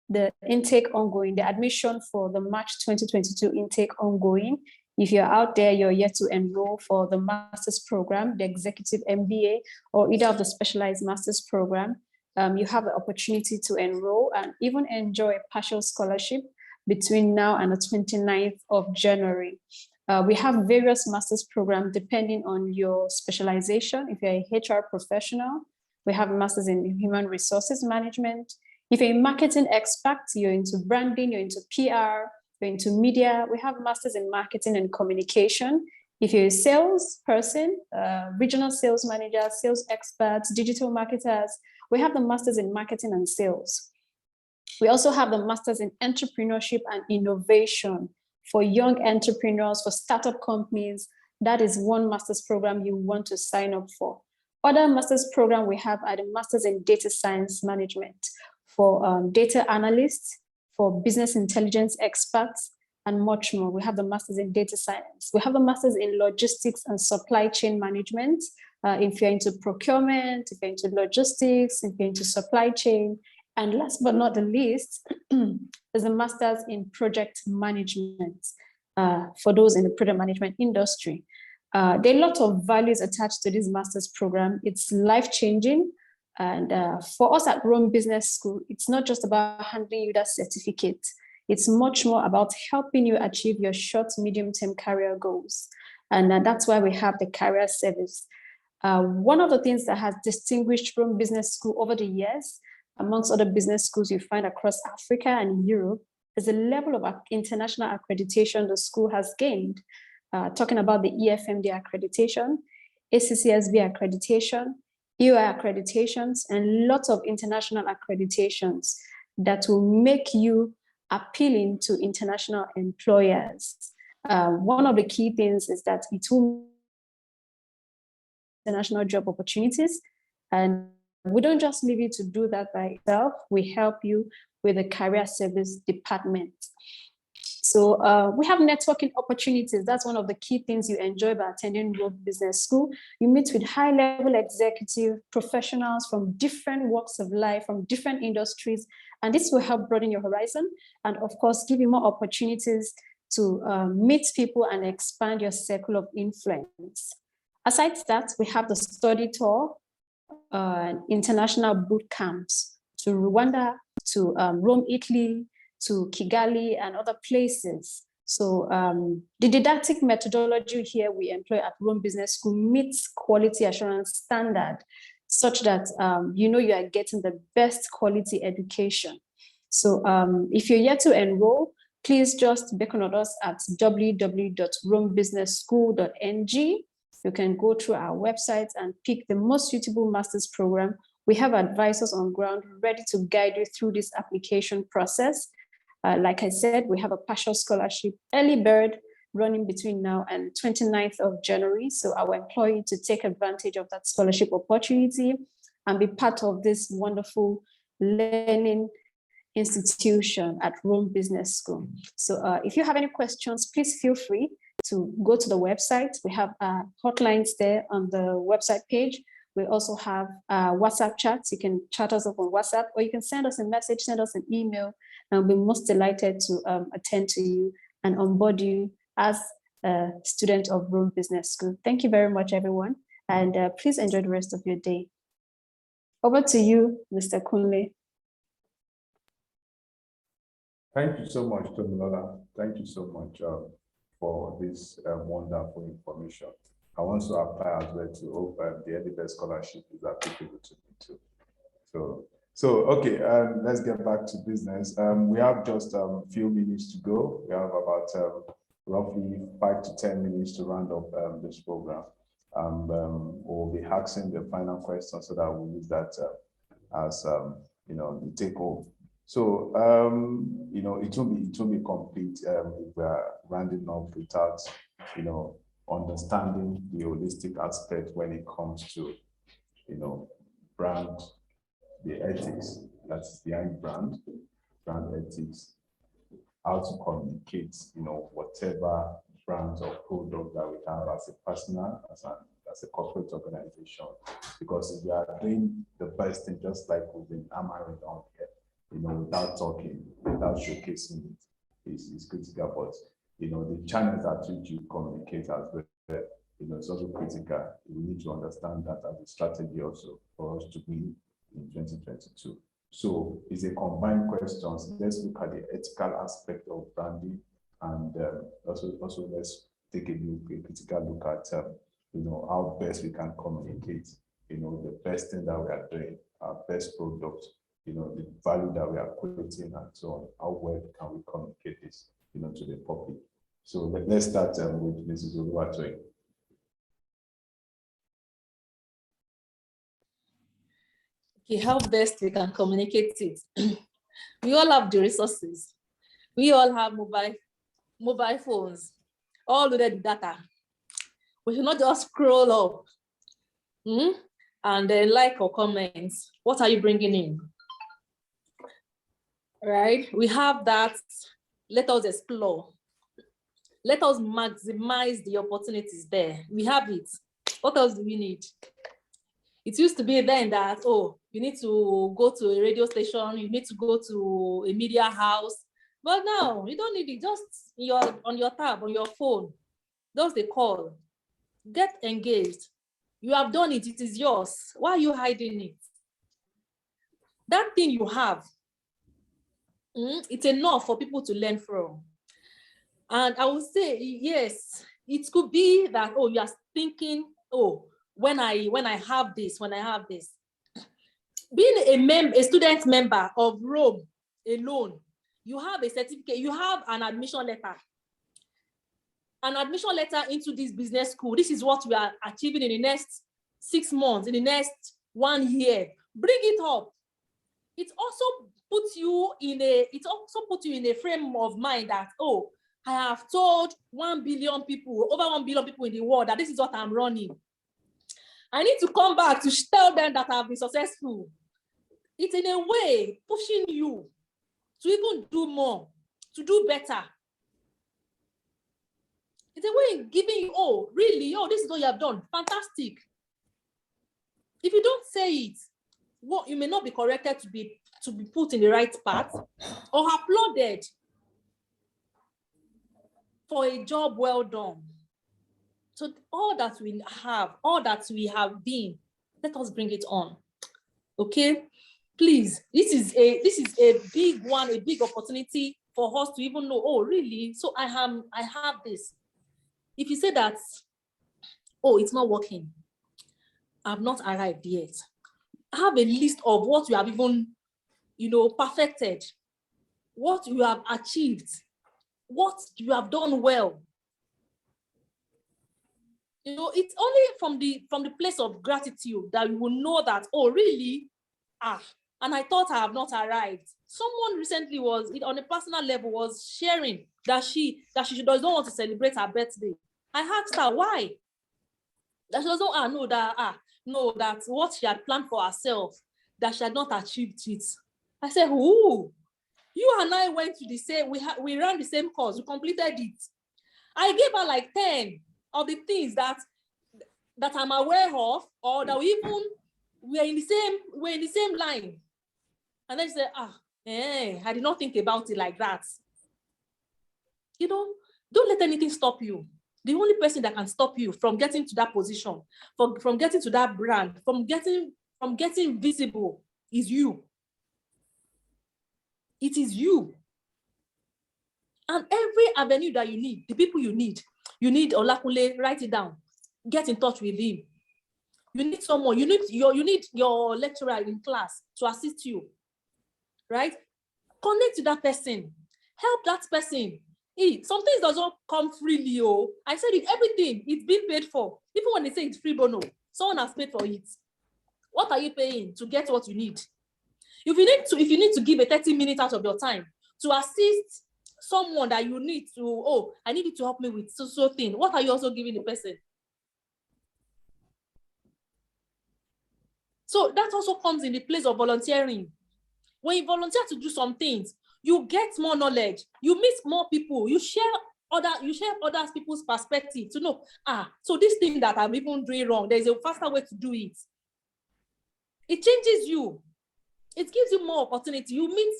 F: the intake ongoing, the admission for the March 2022 intake ongoing. If you're out there, you're yet to enroll for the master's program, the executive MBA, or either of the specialized master's program, you have the opportunity to enroll and even enjoy a partial scholarship between now and the 29th of January. We have various master's programs depending on your specialization. If you're a HR professional, we have a master's in human resources management. If you're a marketing expert, you're into branding, you're into PR, you're into media, we have masters in marketing and communication. If you're a sales person, regional sales manager, sales experts, digital marketers, we have the masters in marketing and sales. We also have the masters in entrepreneurship and innovation for young entrepreneurs, for startup companies. That is one master's program you want to sign up for. Other master's program we have are the masters in data science management for data analysts, for business intelligence experts, and much more. We have the masters in data science. We have the masters in logistics and supply chain management. If you're into procurement, if you're into logistics, if you're into supply chain. And last but not the least, is the masters in project management for those in the project management industry. There are a lot of values attached to this master's program. It's life-changing. And for us at Rome Business School, it's not just about handing you that certificate. It's much more about helping you achieve your short, medium-term career goals. And that's why we have the career service. One of the things that has distinguished Rome Business School over the years, amongst other business schools you find across Africa and Europe, is the level of international accreditation the school has gained. Talking about the EFMD accreditation, ACCSB accreditation, EOI accreditations, and lots of international accreditations that will make you appealing to international employers. One of the key things is that it will international job opportunities, and we don't just leave you to do that by yourself. We help you with the career service department. So we have networking opportunities. That's one of the key things you enjoy by attending Rome Business School. You meet with high-level executive professionals from different walks of life, from different industries, and this will help broaden your horizon and, of course, give you more opportunities to meet people and expand your circle of influence. Aside that, we have the study tour, international boot camps to Rwanda, to Rome, Italy, to Kigali and other places. So the didactic methodology here we employ at Rome Business School meets quality assurance standard such that you know you are getting the best quality education. So if you're yet to enroll, please just beckon on us at www.romebusinessschool.ng. You can go through our website and pick the most suitable master's program. We have advisors on ground ready to guide you through this application process. Like I said, we have a partial scholarship early bird running between now and 29th of January. So I will employ you to take advantage of that scholarship opportunity and be part of this wonderful learning institution at Rome Business School. So if you have any questions, please feel free to go to the website. We have hotlines there on the website page. We also have WhatsApp chats. You can chat us up on WhatsApp, or you can send us a message, send us an email, and we'll be most delighted to attend to you and onboard you as a student of Rome Business School. Thank you very much, everyone, and please enjoy the rest of your day. Over to you, Mr. Kunle.
B: Thank you so much, Tomilola. Thank you so much. for this wonderful information. I want to apply as well to hope the Edibet scholarship is applicable to me too. So okay, let's get back to business. We have just a few minutes to go. We have about roughly 5 to 10 minutes to round up this program. We'll be asking the final question so that we'll use that as the take home. So it won't be complete if we're rounding up without understanding the holistic aspect when it comes to brand, the ethics that's behind brand ethics, how to communicate, whatever brands or product that we have as a personal, as a corporate organization. Because if we are doing the best thing, just like we've been hammering on here, without talking, without showcasing it, is critical. But the channels at which you communicate as well, it's also critical. We need to understand that as a strategy also for us to win in 2022. So it's a combined question. So let's look at the ethical aspect of branding, and also let's take a critical look at how best we can communicate the best thing that we are doing, our best product, the value that we are creating, and so on. How well can we communicate this to the public? So let's start with Mrs. Oluwatoyin.
C: Okay, how best we can communicate it. We all have the resources. We all have mobile phones, all loaded data. We should not just scroll up and then like or comments. What are you bringing in? Right? We have that. Let us explore. Let us maximize the opportunities there. We have it. What else do we need? It used to be then that, you need to go to a radio station, you need to go to a media house. But now, you don't need it. Just on your tab, on your phone, just the call. Get engaged. You have done it. It is yours. Why are you hiding it? That thing you have, it's enough for people to learn from. And I would say, yes, it could be that, you are thinking, when I have this. Being a student member of Rome alone, you have a certificate, you have an admission letter. An admission letter into this business school. This is what we are achieving in the next 6 months, in the next 1 year. Bring it up. It also puts you in a frame of mind that, I have told 1 billion people, over 1 billion people in the world that this is what I'm running. I need to come back to tell them that I've been successful. It's in a way pushing you to even do more, to do better. It's a way giving you, really, this is what you have done. Fantastic. If you don't say it, you may not be corrected to be put in the right path or applauded for a job well done. So all that we have been, let us bring it on. Okay, please. This is a big one, a big opportunity for us to even know. Really? So I have this. If you say that, it's not working, I've not arrived yet. I have a list of what you have even, perfected, what you have achieved, what you have done well. It's only from the place of gratitude that you will know that, really? And I thought I have not arrived. Someone recently on a personal level was sharing that she does not want to celebrate her birthday. I asked her why. That she doesn't know that what she had planned for herself, that she had not achieved it. I said, you and I went to the same, we ran the same course, we completed it. I gave her like 10 of the things that I'm aware of, or that we're in the same line. And then she said, I did not think about it like that. Don't let anything stop you. The only person that can stop you from getting to that position, from getting to that brand, from getting visible is you. It is you. And every avenue that you need, the people you need Olakunle, write it down. Get in touch with him. You need someone, you need your lecturer in class to assist you, right? Connect to that person, help that person. Some things doesn't come freely. I said it, everything, it's being paid for. Even when they say it's free bono, someone has paid for it. What are you paying to get what you need? If you need to give a 30 minutes out of your time to assist someone that you need to, I need you to help me with so thing, what are you also giving the person? So that also comes in the place of volunteering. When you volunteer to do some things, you get more knowledge, you meet more people, you share other people's perspective to know, so this thing that I'm even doing wrong, there's a faster way to do it. It changes you. It gives you more opportunity. You meet,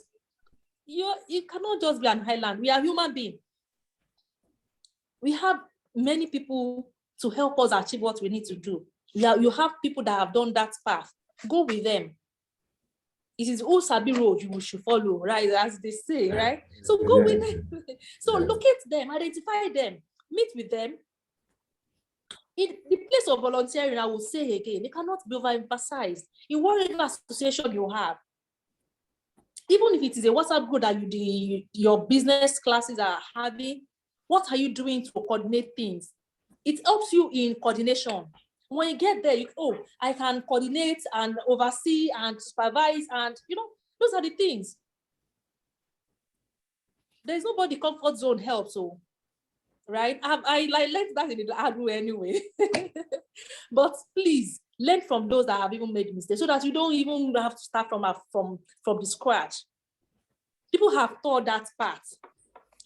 C: you cannot just be an island. We are human beings. We have many people to help us achieve what we need to do. You have people that have done that path. Go with them. It is Osabi road you should follow, right? As they say, right? So go with them. So locate them, identify them, meet with them. In the place of volunteering, I will say again, it cannot be overemphasized. In whatever association you have, even if it is a WhatsApp group that your business classes are having, what are you doing to coordinate things? It helps you in coordination. When you get there, I can coordinate and oversee and supervise, and those are the things. There's nobody comfort zone helps, right? I learned that in the hard way anyway. But please learn from those that have even made mistakes, so that you don't even have to start from the scratch. People have taught that part.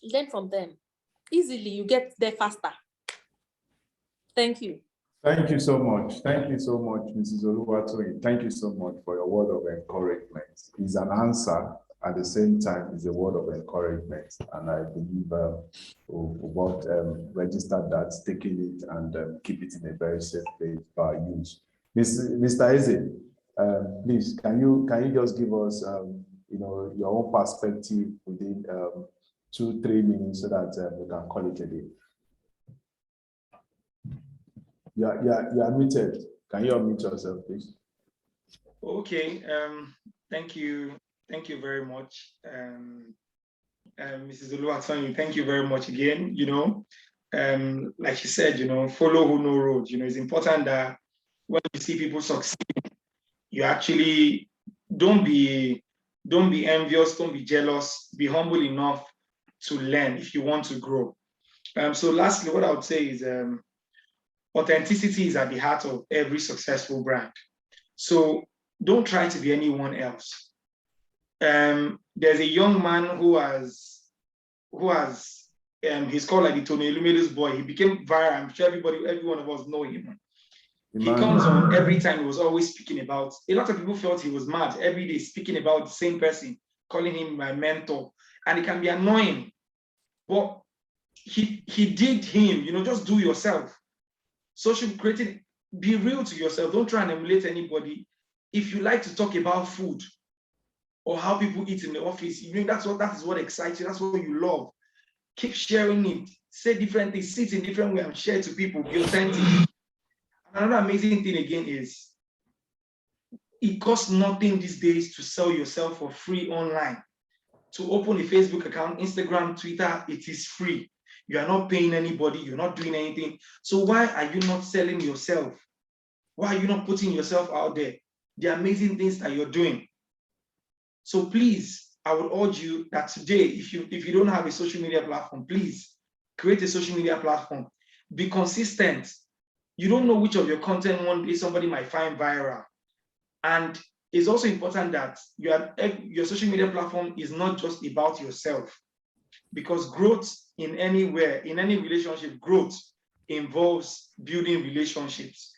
C: Learn from them. Easily, you get there faster. Thank you.
B: Thank you so much. Thank you so much, Mrs. Oluwatoyin. Thank you so much for your word of encouragement. It's an answer, at the same time, it's a word of encouragement. And I believe what registered that, taking it and keep it in a very safe place for use. Mr. Eze, please, can you just give us your own perspective within 2-3 minutes so that we can call it a day? You are muted. Can you unmute yourself, please?
D: Okay. Thank you very much, Mrs. Oluwatoyin. Thank you very much again. Like you said, follow who know road. It's important that when you see people succeed, you actually don't be envious, don't be jealous. Be humble enough to learn if you want to grow. So lastly, what I would say is authenticity is at the heart of every successful brand. So don't try to be anyone else. There's a young man who has he's called like the Tony Elumelu's boy. He became viral. I'm sure every one of us know him. He comes on every time. He was always speaking about. A lot of people felt he was mad every day, speaking about the same person, calling him my mentor, and it can be annoying. But he did him. Just do yourself. Social creating, be real to yourself. Don't try and emulate anybody. If you like to talk about food or how people eat in the office, that is what excites you. That's what you love. Keep sharing it. Say different things. Sit in different way and share to people. Be authentic. Another amazing thing again is it costs nothing these days to sell yourself for free online. To open a Facebook account, Instagram, Twitter, it is free. You are not paying anybody, you're not doing anything. So why are you not selling yourself? Why are you not putting yourself out there? The amazing things that you're doing. So please, I would urge you that today, if you don't have a social media platform, please create a social media platform. Be consistent. You don't know which of your content one day somebody might find viral. And it's also important that your social media platform is not just about yourself. Because growth in any relationship, growth involves building relationships,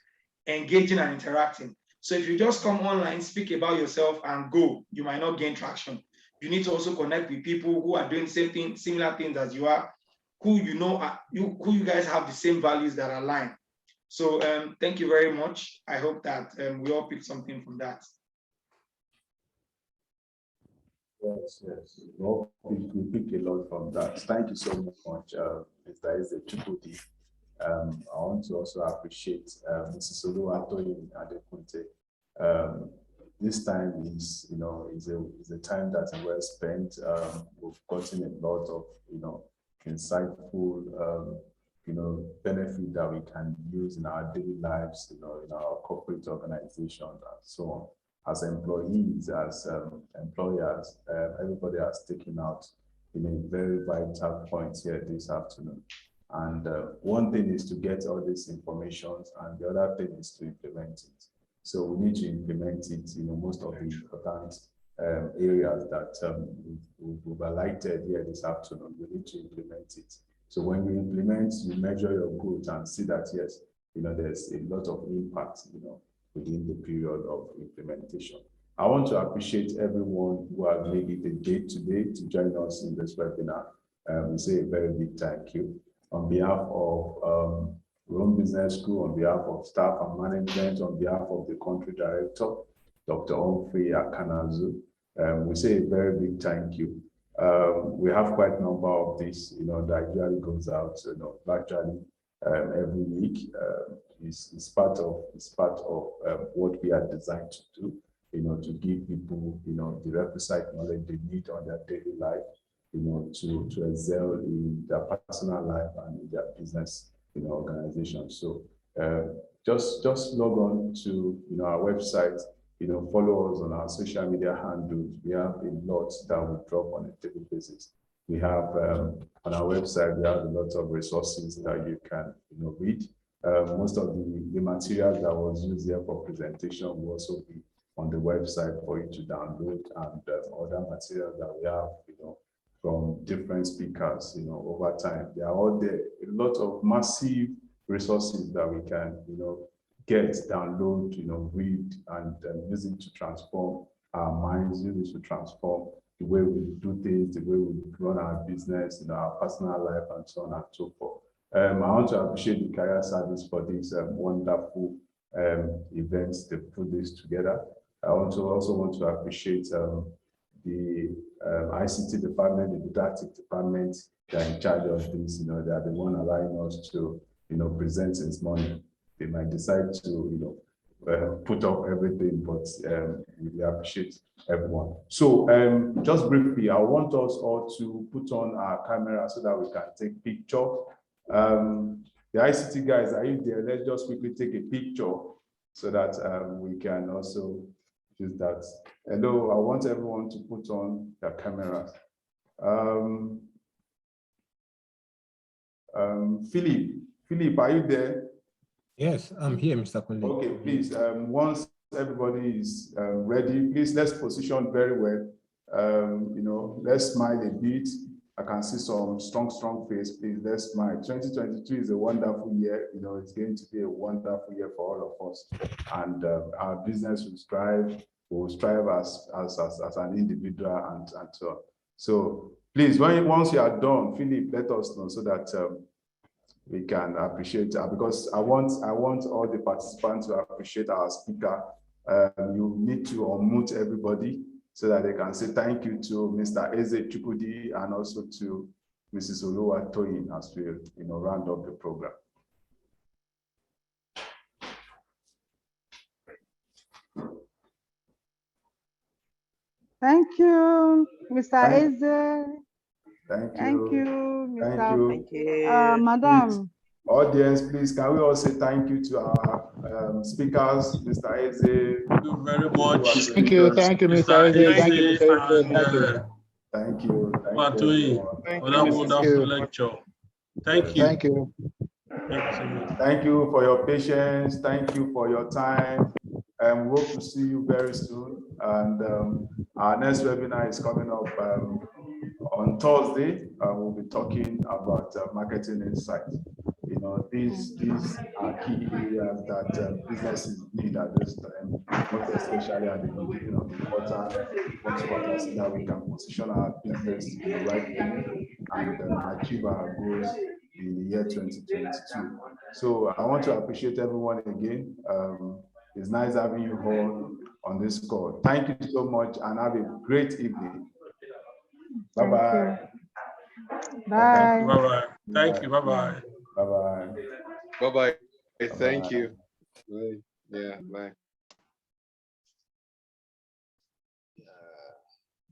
D: engaging and interacting. So if you just come online, speak about yourself and go, you might not gain traction. You need to also connect with people who are doing the same thing, similar things as you are, who you guys have the same values that align. So thank you very much. I hope that we all pick something from that.
B: Yes, yes. Well, we pick a lot from that. Thank you so much, Mr. Eze Chukwudi. I want to also appreciate Mrs. Oluwatoyin Adekunte. This time is, is a time that is well spent. We've gotten a lot of, insightful, benefit that we can use in our daily lives, in our corporate organizations and so on. As employees, as employers, everybody has taken out, very vital points here this afternoon. And one thing is to get all this information, and the other thing is to implement it. So we need to implement it, most of the important areas that we've highlighted here this afternoon. We need to implement it. So when you implement, you measure your growth and see that, yes, there's a lot of impact, within the period of implementation. I want to appreciate everyone who has made it a day today to join us in this webinar. We say a very big thank you. On behalf of Rome Business School, on behalf of staff and management, on behalf of the country director, Dr. Humphrey Akanazu, we say a very big thank you. We have quite a number of this, that usually goes out, virtually every week. Is part of what we are designed to do, to give people, the requisite knowledge they need on their daily life, to excel in their personal life and in their business, organization. So just log on to our website, follow us on our social media handles. We have a lot that we drop on a daily basis. We have on our website, we have a lot of resources that you can read. Most of the materials that was used here for presentation will also be on the website for you to download, and other materials that we have, from different speakers, over time. They are all there. A lot of massive resources that we can, get, download, read, and use it to transform our minds, use it to transform the way we do things, the way we run our business, our personal life, and so on and so forth. I want to appreciate the Career Service for this wonderful events. They put this together. I also want to appreciate the ICT department, the didactic department. They are in charge of this. They are the one allowing us to, present this morning. They might decide to, put up everything, but we appreciate everyone. So just briefly, I want us all to put on our camera so that we can take picture. The ICT guys, are you there? Let's just quickly take a picture so that we can also use that. Hello, I want everyone to put on their cameras. Philip, are you there?
E: Yes, I'm here, Mr. Kunle.
B: Okay, please, once everybody is ready, please, let's position very well. Let's smile a bit. I can see some strong face. Please, let's smile. 2022 is a wonderful year. It's going to be a wonderful year for all of us. And our business will strive. We'll strive as an individual and so on. So please, once you are done, Philip, let us know so that we can appreciate because I want all the participants to appreciate our speaker. You need to unmute everybody so that they can say thank you to Mr. Eze Chukwudi and also to Mrs. Oluwatoyin as we round up the program.
G: Thank you, Mr. Eze.
B: Thank you,
G: Mr.
B: Thank you.
G: Madam.
B: Please, audience, please, can we all say thank you to our speakers, Mr. Eze?
H: Thank you very much.
I: Thank you, Mr. Eze. Thank you, Mr. Eze. Thank you.
B: Thank you.
H: For that wonderful lecture. Thank you.
I: Thank you.
B: Thank you for your patience. Thank you for your time. We hope to see you very soon. And our next webinar is coming up on Thursday. We'll be talking about marketing insights. These are key areas that businesses need at this time, most especially at the beginning of the quarter, so that we can position our business in the right way and achieve our goals in the year 2022. So I want to appreciate everyone again. It's nice having you all on this call. Thank you so much and have a great evening. Bye-bye.
G: Bye.
H: Bye-bye. Thank you. Bye-bye.
B: Bye-bye.
I: Bye-bye.
B: Bye-bye.
I: Thank you. Bye. Yeah, bye.